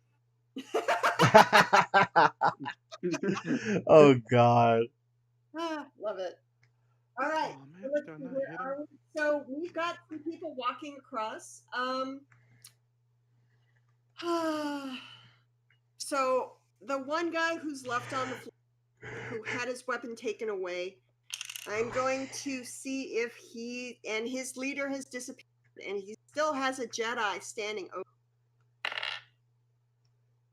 Oh God. Love it. All right. So we've got some people walking across. So the one guy who's left on the floor, who had his weapon taken away, I'm going to see if he and his leader has disappeared, and he still has a Jedi standing over.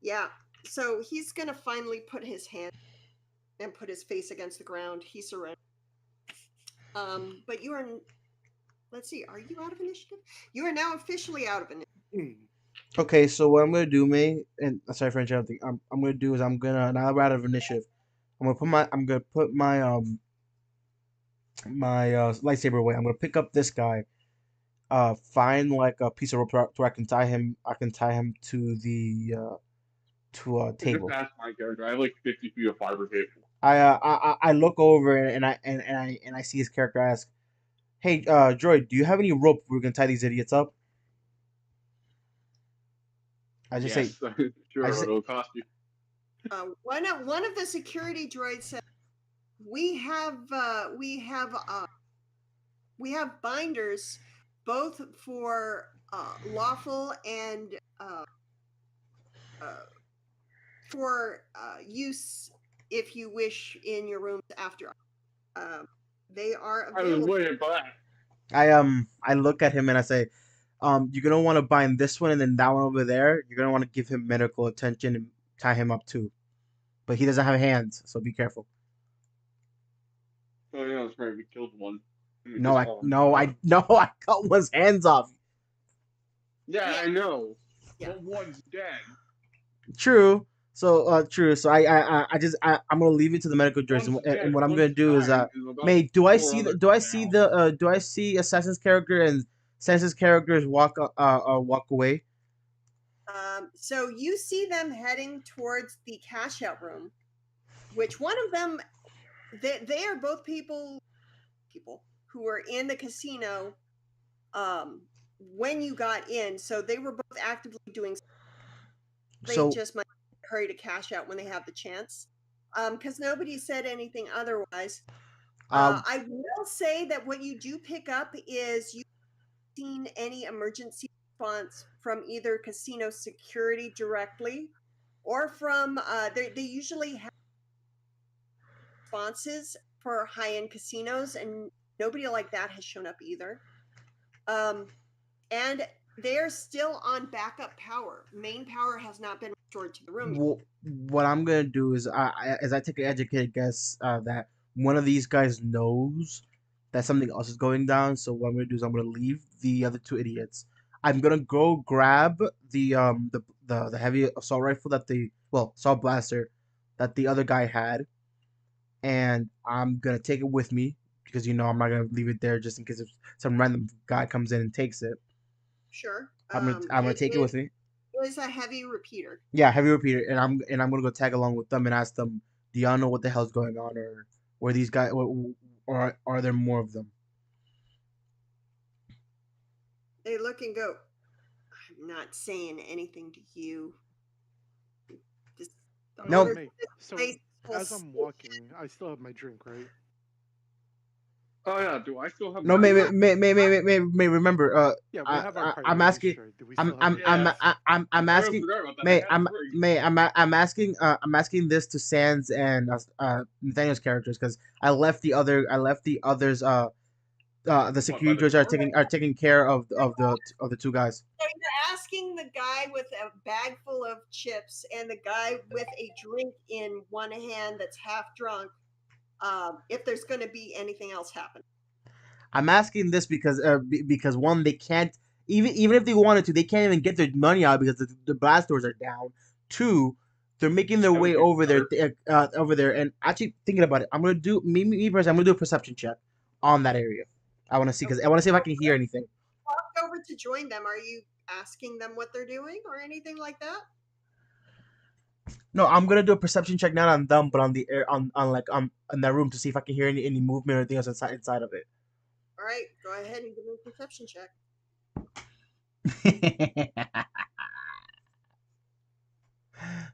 Yeah. So he's going to finally put his hand and put his face against the ground. He surrendered. But you are. Let's see. Are you out of initiative? You are now officially out of initiative. Okay, so what I'm gonna do, May, and sorry for interrupting. I'm gonna do is I'm gonna now we're out of initiative. I'm gonna put my lightsaber away. I'm gonna pick up this guy. Find like a piece of rope where I can tie him. I can tie him to a Just table. ask my character. I have like 50 feet of fiber cable. I look over and I see his character ask, "Hey, droid, do you have any rope we can tie these idiots up?" I just say, Yes, sure. I just say, It'll cost you. One of the security droids said, "We have binders, both for lawful and for use if you wish in your rooms after. They are I was available." waiting for that. I look at him and I say, you're gonna want to bind this one and then that one over there. You're gonna want to give him medical attention and tie him up too. But he doesn't have hands, so be careful. Oh yeah, that's right. We killed one. No, I cut one's hands off. Yeah, Yeah. I know. Yeah. But one's dead. True. So true. So I'm gonna leave it to the medical droids, One's dead. and what I'm One's gonna do is dying, and about May, do I 4 see others do I are see down. do I see Assassin's character and Sansa's characters walk away? So you see them heading towards the cash out room, which one of them, they are both people who were in the casino when you got in. So they were both actively doing. They So just might hurry to cash out when they have the chance. Because nobody said anything otherwise. I will say that what you do pick up is you've seen any emergency response from either casino security directly or from they usually have responses for high-end casinos, and nobody like that has shown up either. And they're still on backup power. Main power has not been restored to the room yet. what I'm gonna do is I take an educated guess that one of these guys knows that something else is going down. So what I'm gonna do is I'm gonna leave the other two idiots. I'm gonna go grab the heavy assault rifle assault blaster that the other guy had, and I'm gonna take it with me because I'm not gonna leave it there just in case if some random guy comes in and takes it. Sure. I'm gonna take it with me. It is a heavy repeater. Yeah, heavy repeater, and I'm gonna go tag along with them and ask them, do y'all know what the hell's going on, or where these guys, or are there more of them? They look and go, "I'm not saying anything to you." Just No. owners of May, this so place will as I'm walking, I still have my drink, right? Oh yeah, do I still have? No, may remember. Yeah, we have our I'm priorities asking. straight. Do we I'm still have I'm our I'm I'm I asking. forgot about that. May I had three. I'm asking this to Sans and Nathaniel's characters because I left the others the security by the droids are taking care of the two guys. So you're asking the guy with a bag full of chips and the guy with a drink in one hand that's half drunk, if there's going to be anything else happen. I'm asking this because one, they can't, even if they wanted to, they can't even get their money out because the blast doors are down. Two, they're making their way over there and actually thinking about it. I'm gonna do me personally. I'm gonna do a perception check on that area. I want to see because I want to see if I can hear anything. Walk over to join them. Are you asking them what they're doing or anything like that? No, I'm gonna do a perception check not on them but on the air on in that room to see if I can hear any movement or anything else inside of it. All right, go ahead and give me a perception check.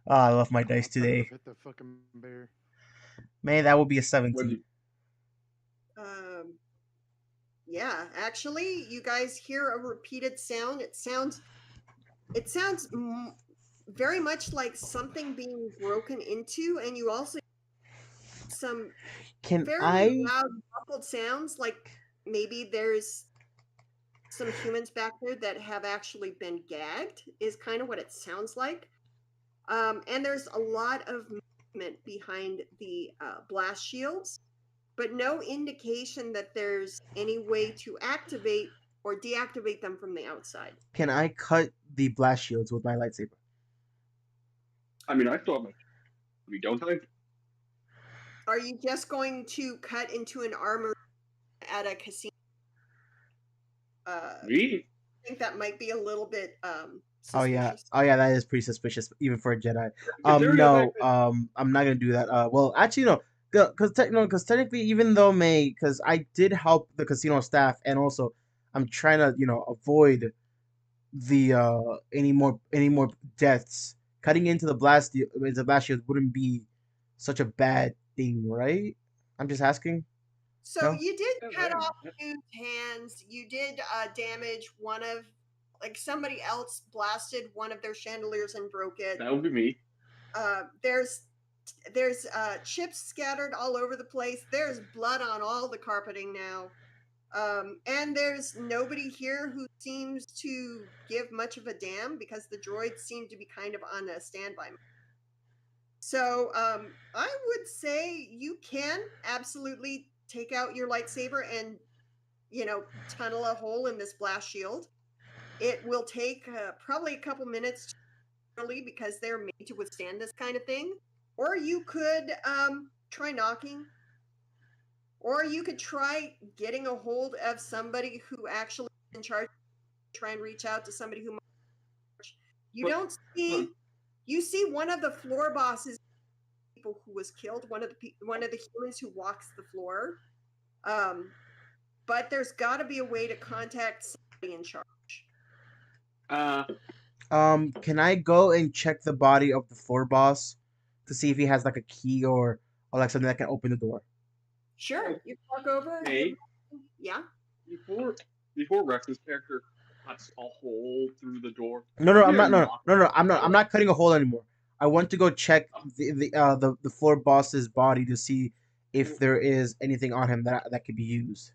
Oh, I love my dice Last time I today. hit the fucking bear. Man, that would be a 17. Yeah, actually, you guys hear a repeated sound. It sounds very much like something being broken into, and you also hear some very loud, muffled sounds, like maybe there's some humans back there that have actually been gagged, is kind of what it sounds like. And there's a lot of movement behind the blast shields. but no indication that there's any way to activate or deactivate them from the outside. Can I cut the blast shields with my lightsaber? I mean, I still have my. Don't I? Are you just going to cut into an armor at a casino? Me? I think that might be a little bit Oh yeah, suspicious. that is pretty suspicious, even for a Jedi. Considering the No, fact that- I'm not gonna do that. Well, actually, no, because technically, even though because I did help the casino staff, and also I'm trying to, avoid the any more deaths. Cutting into the blast shield wouldn't be such a bad thing, right? I'm just asking. So No? you did Yeah, cut yeah, off yeah. dude's hands. You did damage one of, like somebody else blasted one of their chandeliers and broke it. That would be me. There's chips scattered all over the place. There's blood on all the carpeting now. And there's nobody here who seems to give much of a damn because the droids seem to be kind of on a standby mode. So I would say you can absolutely take out your lightsaber and, tunnel a hole in this blast shield. It will take probably a couple minutes early because they're made to withstand this kind of thing. Or you could try knocking. Or you could try getting a hold of somebody who actually is in charge. Try and reach out to somebody who. You But- don't see. You see one of the floor bosses, people who was killed. One of the humans who walks the floor. But there's got to be a way to contact somebody in charge. Can I go and check the body of the floor boss to see if he has like a key or like something that can open the door? Sure, you walk over. Hey, Yeah. before Rex's character cuts a hole through the door. No, I'm Yeah, not. No, knock. no, no, I'm not cutting a hole anymore. I want to go check the floor boss's body to see if there is anything on him that could be used.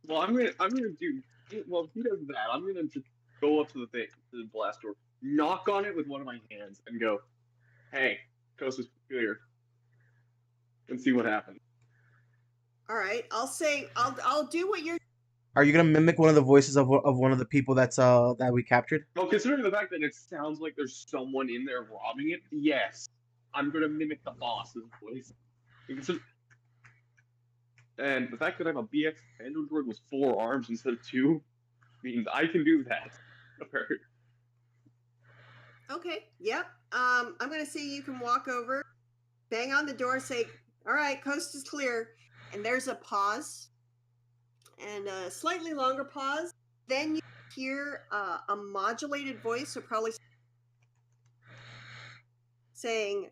Well, I'm gonna do. Well, if he does that, I'm gonna just go up to the blast door, knock on it with one of my hands, and go, "Hey, coast is clear," and see what happens. All right. I'll do what you're. Are you gonna mimic one of the voices of one of the people that we captured? Well, considering the fact that it sounds like there's someone in there robbing it, yes, I'm gonna mimic the boss's voice. And the fact that I'm a BX Commando droid with 4 arms instead of 2 means I can do that. Apparently. Okay. Yep. I'm gonna say you can walk over, bang on the door, say, "All right, coast is clear," and there's a pause, and a slightly longer pause. Then you hear a modulated voice, so probably saying,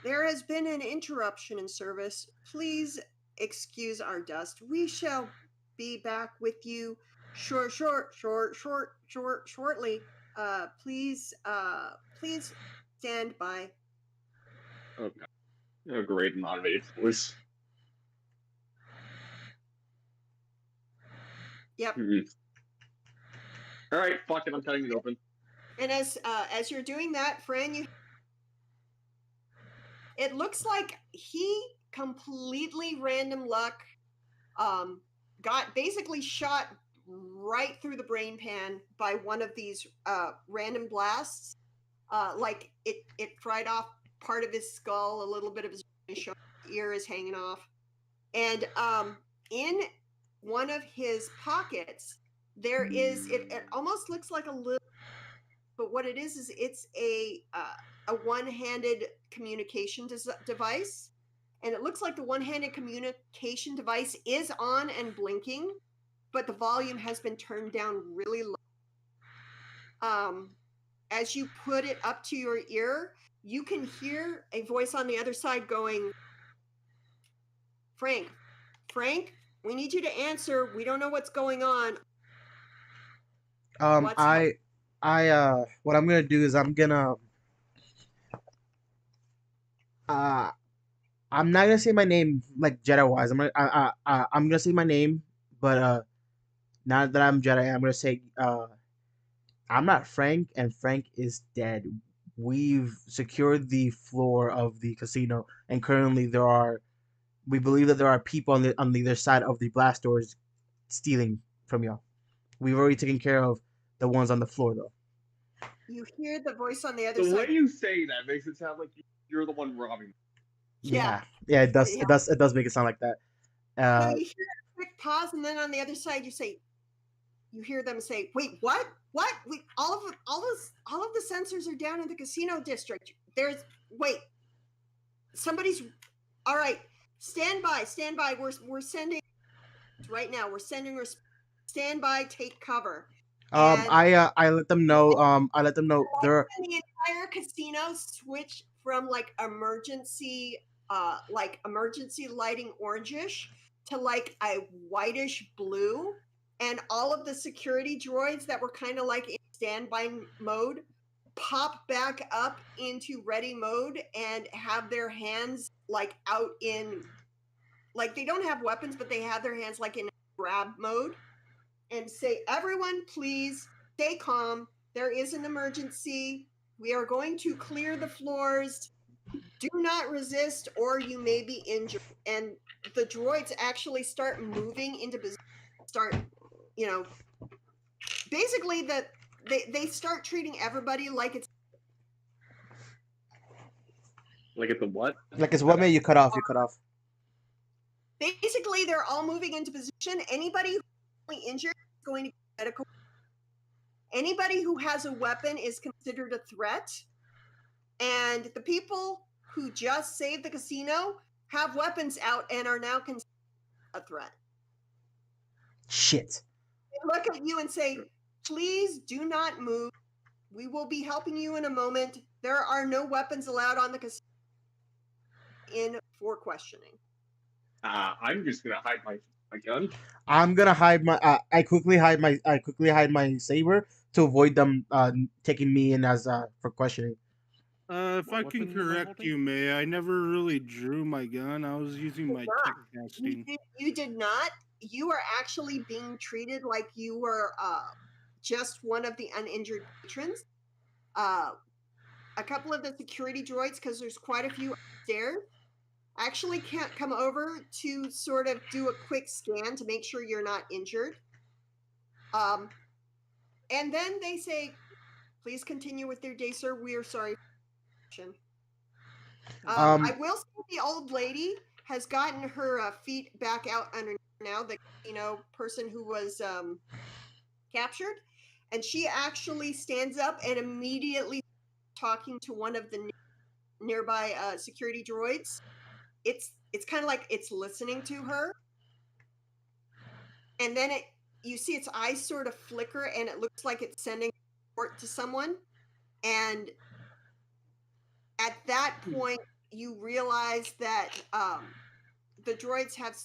"There has been an interruption in service. Please excuse our dust. We shall be back with you shortly. Please stand by." Oh god. A great moderated voice. Yep. Alright, fuck it, I'm cutting it open. And as you're doing that, Fran, it looks like he completely random luck got basically shot right through the brain pan by one of these random blasts. Like it fried off part of his skull, a little bit of his ear is hanging off, and in one of his pockets there is it almost looks like a little, but what it is it's a one-handed communication device, and it looks like the one-handed communication device is on and blinking, but the volume has been turned down really low. As you put it up to your ear, you can hear a voice on the other side going, Frank, we need you to answer. We don't know what's going on. What I'm gonna do is I'm not gonna say my name like Jedi wise. I'm gonna say my name, but now that I'm Jedi, I'm gonna say I'm not Frank, and Frank is dead. We've secured the floor of the casino, and currently there are We believe that there are people on the other side of the blast doors stealing from y'all. We've already taken care of the ones on the floor, though. You hear the voice on the other The way side. you say that makes it sound like you're the one robbing. Yeah. Yeah, it does. Yeah. It does make it sound like that. So you hear a quick pause, and then on the other side, you hear them say, "Wait, what? What? All of the sensors are down in the casino district. Somebody's all right. Stand by. We're sending right now. We're sending. Stand by. Take cover." I let them know. I let them know there. The entire casino switched from like emergency lighting orangish to like a whitish blue, and all of the security droids that were kind of like in standby mode pop back up into ready mode and have their hands like out in, like, they don't have weapons, but they have their hands like in grab mode, and say, "Everyone, please stay calm. There is an emergency. We are going to clear the floors. Do not resist or you may be injured." And the droids actually start moving into position, basically they start treating everybody like it's Like the what? Like it's what made you cut off. You cut off. basically they're all moving into position. Anybody who's injured is going to get medical. Anybody who has a weapon is considered a threat. And the people who just saved the casino have weapons out and are now considered a threat. Shit. They look at you and say, "Please do not move. We will be helping you in a moment. There are no weapons allowed on the casino for questioning." I'm just gonna hide my gun. I'm gonna hide my. I quickly hide my saber to avoid them taking me in as for questioning. If What I can weapon am I correct holding? you, May, I never really drew my gun. I was using my tech casting. You did not. You are actually being treated like you were just one of the uninjured patrons. A couple of the security droids, because there's quite a few upstairs, actually can't come over to sort of do a quick scan to make sure you're not injured. And then they say, "Please continue with your day, sir. We are sorry." I will say the old lady has gotten her feet back out underneath now, the person who was captured, and she actually stands up and immediately talking to one of the nearby security droids. It's kind of like it's listening to her, and then you see its eyes sort of flicker, and it looks like it's sending support to someone. And at that point, you realize that the droids have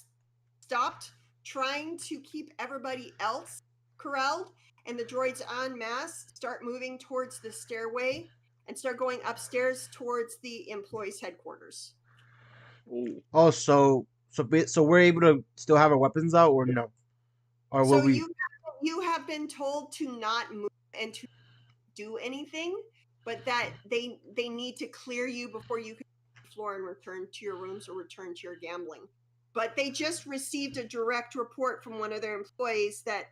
stopped trying to keep everybody else corralled, and the droids en masse start moving towards the stairway and start going upstairs towards the employees' headquarters. Oh, so we're able to still have our weapons out, or no? Or will So we? you have been told to not move and to do anything, but that they need to clear you before you can leave the floor and return to your rooms or return to your gambling. But they just received a direct report from one of their employees that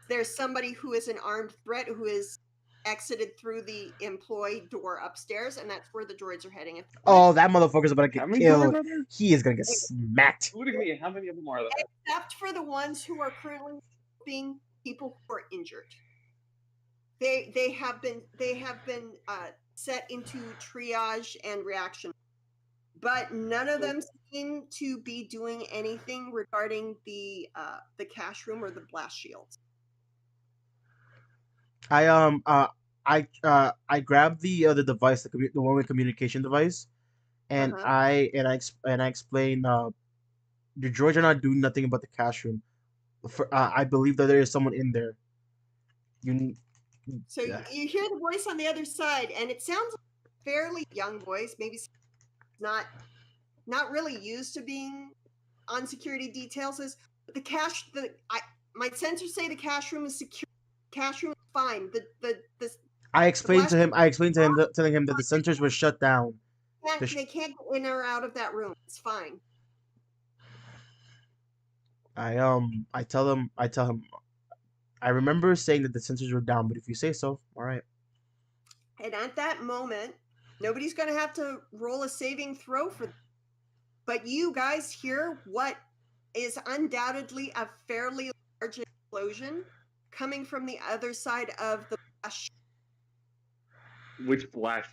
there's somebody who is an armed threat who is exited through the employee door upstairs, and that's where the droids are heading. Oh, that motherfucker's about to How get many killed. droids are there? He is gonna get smacked. Including me, how many of them are there? Except for the ones who are currently being people who are injured. They have been set into triage and reaction, but none of them seem to be doing anything regarding the cash room or the blast shields. I grabbed the device, the one with communication device, and Uh-huh. I explained the droids are not doing nothing about the cash room. I believe that there is someone in there. So Yeah. you hear the voice on the other side, and it sounds like a fairly young voice, maybe not really used to being on security details. Is the cash? My sensors say the cash room is secure. Cash room is fine. I explained to him, telling him that the sensors were shut down. They can't get in or out of that room. It's fine. I tell him I remember saying that the sensors were down, but if you say so, all right. And at that moment, nobody's going to have to roll a saving throw for. But you guys hear what is undoubtedly a fairly large explosion coming from the other side of the blast. Which blast?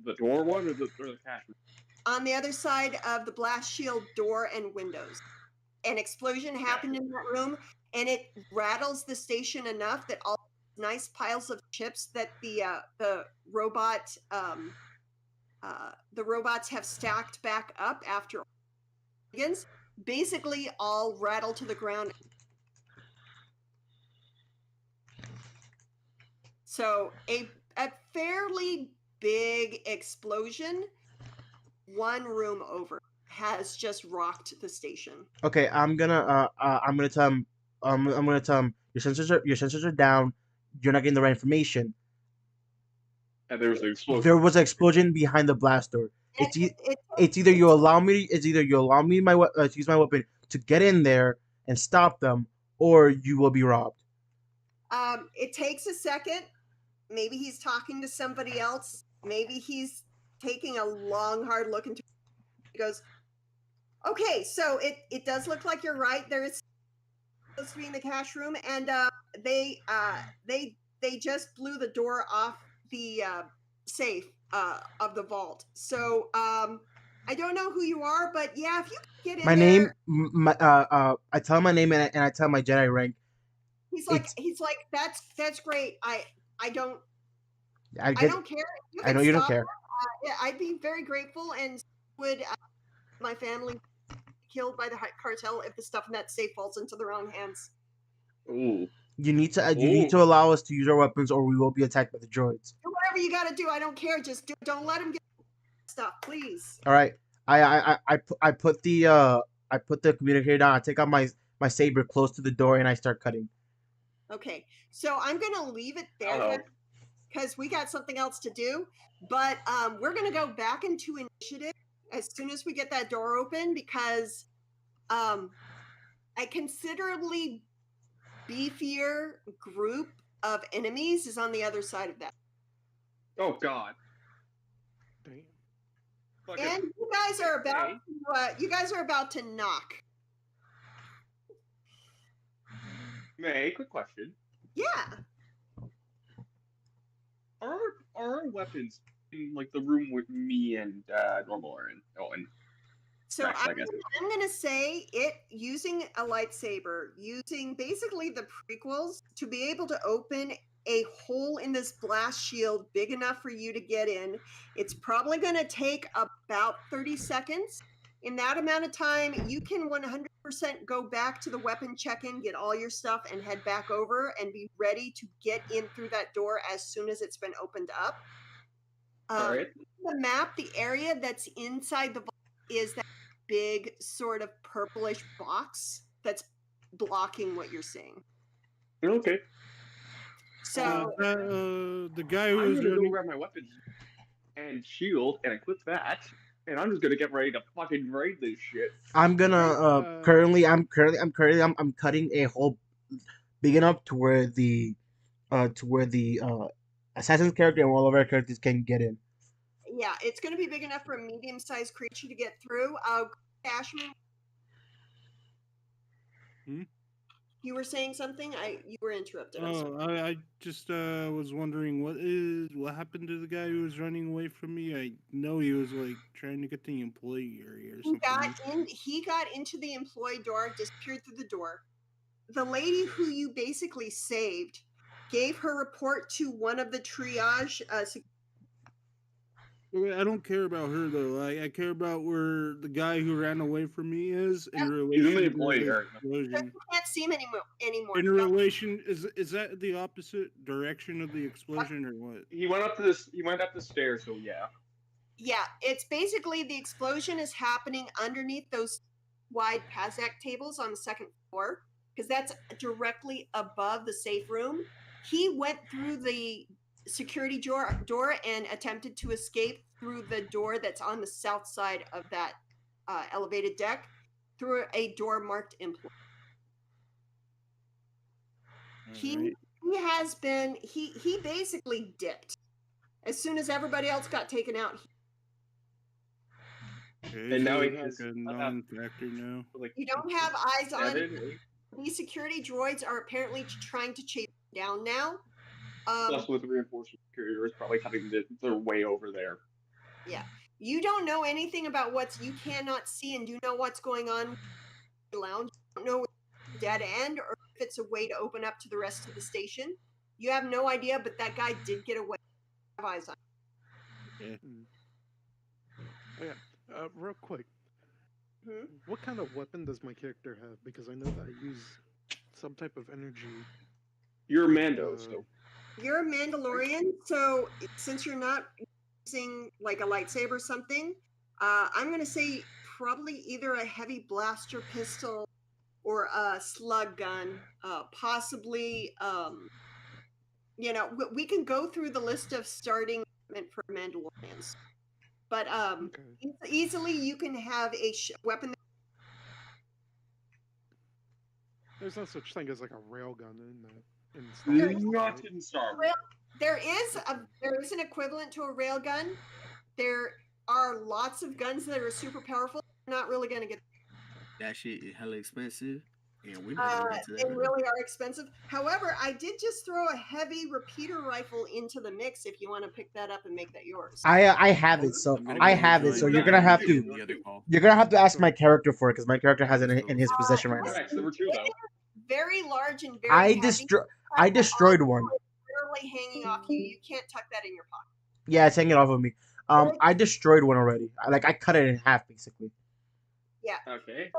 The door one or the cash? On the other side of the blast shield door and windows. An explosion happened in that room, and it rattles the station enough that all nice piles of chips that the robots have stacked back up after basically all rattle to the ground. So a fairly big explosion, one room over, has just rocked the station. Okay, I'm gonna tell him I'm gonna tell him your sensors are down. You're not getting the right information. And there was an explosion. There was an explosion behind the blast door. It's either you allow me to use my weapon to get in there and stop them, or you will be robbed. It takes a second. Maybe he's talking to somebody else. Maybe he's taking a long, hard look into. He goes, "Okay, so it does look like you're right. There is supposed to be in the cash room, and they just blew the door off the safe of the vault. So I don't know who you are, but yeah, if you can get in My there, name, I tell him my name and I tell my Jedi rank. he's like that's great. I don't I don't care. I know you don't stop. care. Yeah, I'd be very grateful, and would my family be killed by the cartel if the stuff in that safe falls into the wrong hands. Ooh. You need to allow us to use our weapons, or we will be attacked by the droids. Do whatever you got to do. I don't care. Just don't let him get stuff, please. All right. I put the communicator down. I take out my saber close to the door and I start cutting. Okay, so I'm gonna leave it there because we got something else to do. But we're gonna go back into initiative as soon as we get that door open because a considerably beefier group of enemies is on the other side of that. Oh God. Damn. And you guys are about to knock. May, quick question. Yeah. Are our weapons in like the room with me and Normal are in? Oh, and So Rex, I guess. I'm gonna say it using a lightsaber, using basically the prequels to be able to open a hole in this blast shield big enough for you to get in. It's probably gonna take about 30 seconds. In that amount of time, you can 100% go back to the weapon check-in, get all your stuff, and head back over and be ready to get in through that door as soon as it's been opened up. All right. The map, the area that's inside the vault is that big sort of purplish box that's blocking what you're seeing. Okay. So the guy who I'm was gonna go running. grab my weapons and shield and equip that, and I'm just gonna get ready to fucking raid this shit. I'm gonna I'm cutting a hole big enough to where the assassin's character and all of our characters can get in. yeah, it's going to be big enough for a medium-sized creature to get through. Ashman, you were saying something? You were interrupted. I'm sorry. I just was wondering what happened to the guy who was running away from me. I know he was like trying to get the employee area or something. He got into the employee door, disappeared through the door. The lady who you basically saved gave her report to one of the triage. I don't care about her though. I care about where the guy who ran away from me is in He's relation in the to employee the area. explosion. You can't see him anymore. In relation, is that the opposite direction of the explosion or what? He went up the stairs, so yeah. Yeah, it's basically the explosion is happening underneath those wide Pazak tables on the second floor because that's directly above the safe room. He went through the security door and attempted to escape through the door that's on the south side of that elevated deck through a door marked employee. He Alright. he has been he basically dipped as soon as everybody else got taken out. Okay, And so now he it's has like a about non-factor now. like You don't have eyes on. 7, 8. These security droids are apparently trying to chase him down now. Plus, with reinforcement security, it's probably having they're way over there. Yeah, you don't know anything about you cannot see and do know what's going on in the lounge. You don't know if it's a dead end or if it's a way to open up to the rest of the station. You have no idea, but that guy did get away. Have eyes on. Oh, yeah. Real quick, Hmm? what kind of weapon does my character have? Because I know that I use some type of energy. You're a Mando, so You're a Mandalorian, so since you're not using like a lightsaber or something, I'm gonna say probably either a heavy blaster pistol or a slug gun, possibly. We can go through the list of starting equipment for Mandalorians, but Okay. easily you can have a weapon. There's no such thing as like a railgun in Star Wars, not right? in Star Wars. There is an equivalent to a railgun. There are lots of guns that are super powerful. You're not really going to get. That shit is hella expensive, and we're not gonna get to that. They really are expensive. However, I did just throw a heavy repeater rifle into the mix. If you want to pick that up and make that yours. I have it, so I'm gonna I go have it. join So the you're gonna have to the other call. ask my character for it because my character has it in his possession right now. Alright, so number 2 though. Very large and very I heavy. I destroyed one. Literally hanging off you. You can't tuck that in your pocket. Yeah, it's hanging off of me. I destroyed one already. I cut it in half basically. Okay.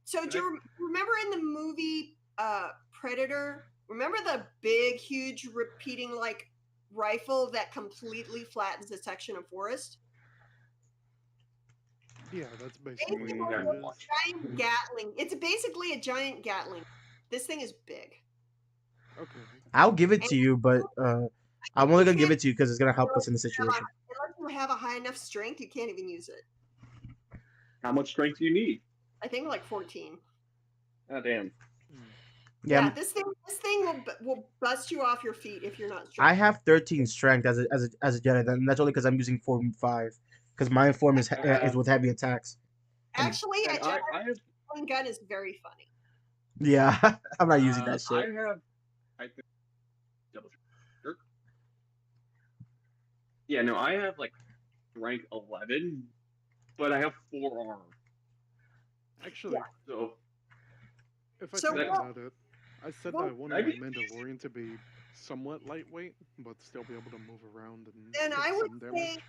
So do you remember in the movie Predator? Remember the big, huge, repeating like rifle that completely flattens a section of forest? Yeah, that's basically Basically, what Yeah. it a is. giant Gatling. It's basically a giant Gatling. This thing is big. Okay. I'll give it to you, but I'm only gonna give it to you because it's gonna help us in the situation. Unless you have a high enough strength, you can't even use it. How much strength do you need? I think like 14. Oh damn. Yeah, This thing will bust you off your feet if you're not strong. I have 13 strength as a Jedi. And that's only because I'm using form 5. Because my form is with heavy attacks. Actually, a And Jedi I have gun is very funny. Yeah, I'm not using that I shit. have I think double check. Yeah, no, I have like rank 11, but I have 4 armor. Actually, So if I So think what- about it, I said well, that I wanted I my mean- Mandalorian to be somewhat lightweight, but still be able to move around and Then take I would some say damage.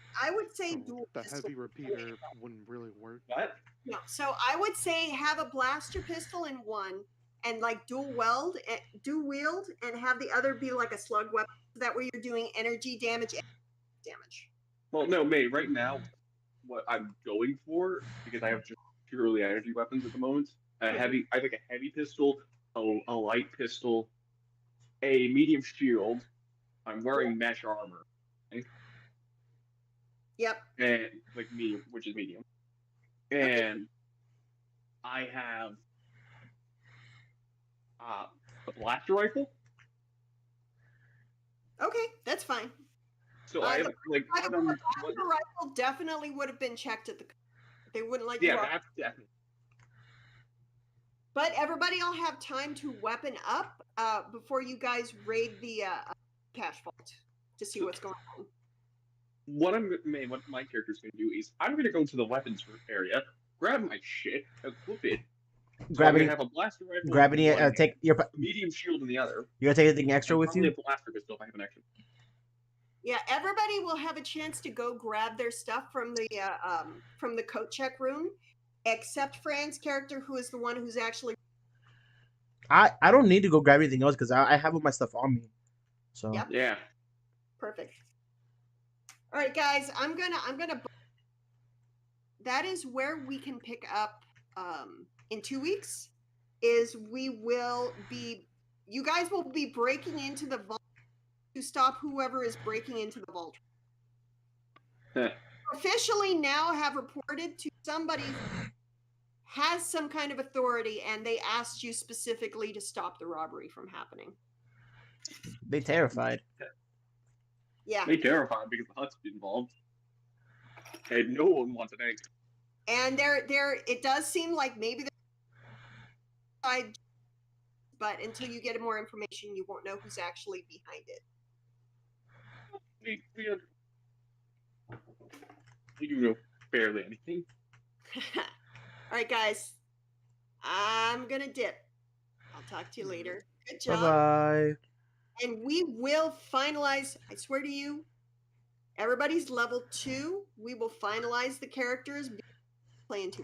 So dual the pistol. heavy repeater wouldn't really work. what? No, so I would say have a blaster pistol in one and like dual wield and have the other be like a slug weapon. So that way you're doing energy damage and damage. Well, no, May. Right now, what I'm going for, because I have just purely energy weapons at the moment. I think a heavy pistol, a light pistol, a medium shield. I'm wearing mesh armor, Yep. and like medium, which is medium, and I have a blaster rifle. Okay, that's fine. So I have like The blaster rifle definitely would have been checked at the. They wouldn't let you yeah, off. that's definitely. But everybody will have time to weapon up before you guys raid the cash vault to see what's going on. What my character's going to do is I'm going to go to the weapons area, grab my shit, equip it. So I'm Grabbing, gonna have a blaster rifle. grabbing in it. one Take your. hand, medium shield in the other. You gonna take anything extra and with probably you? a blaster pistol if I have an extra. Yeah, everybody will have a chance to go grab their stuff from the coat check room, except Fran's character, who is the one who's actually. I don't need to go grab anything else because I have all my stuff on me. So Yep. Yeah. Perfect. All right, guys, I'm gonna. That is where we can pick up in 2 weeks. Is you guys will be breaking into the vault to stop whoever is breaking into the vault. Officially now have reported to somebody who has some kind of authority, and they asked you specifically to stop the robbery from happening. They terrified. Yeah. They terrified because the Hut's involved. And no one wants an egg. And it does seem like maybe they're, but until you get more information, you won't know who's actually behind it. We do know barely anything. All right, guys. I'm gonna dip. I'll talk to you later. Good Bye job. bye. And we will finalize. I swear to you, everybody's level 2. We will finalize the characters playing 2.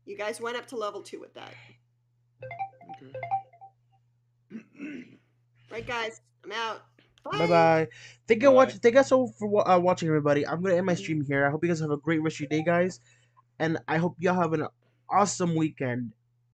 You guys went up to level 2 with that. Okay. Right, guys. I'm out. Bye bye. Thank you Bye. watch. Thank you so for watching, everybody. I'm gonna end my stream here. I hope you guys have a great rest of your day, guys, and I hope y'all have an awesome weekend.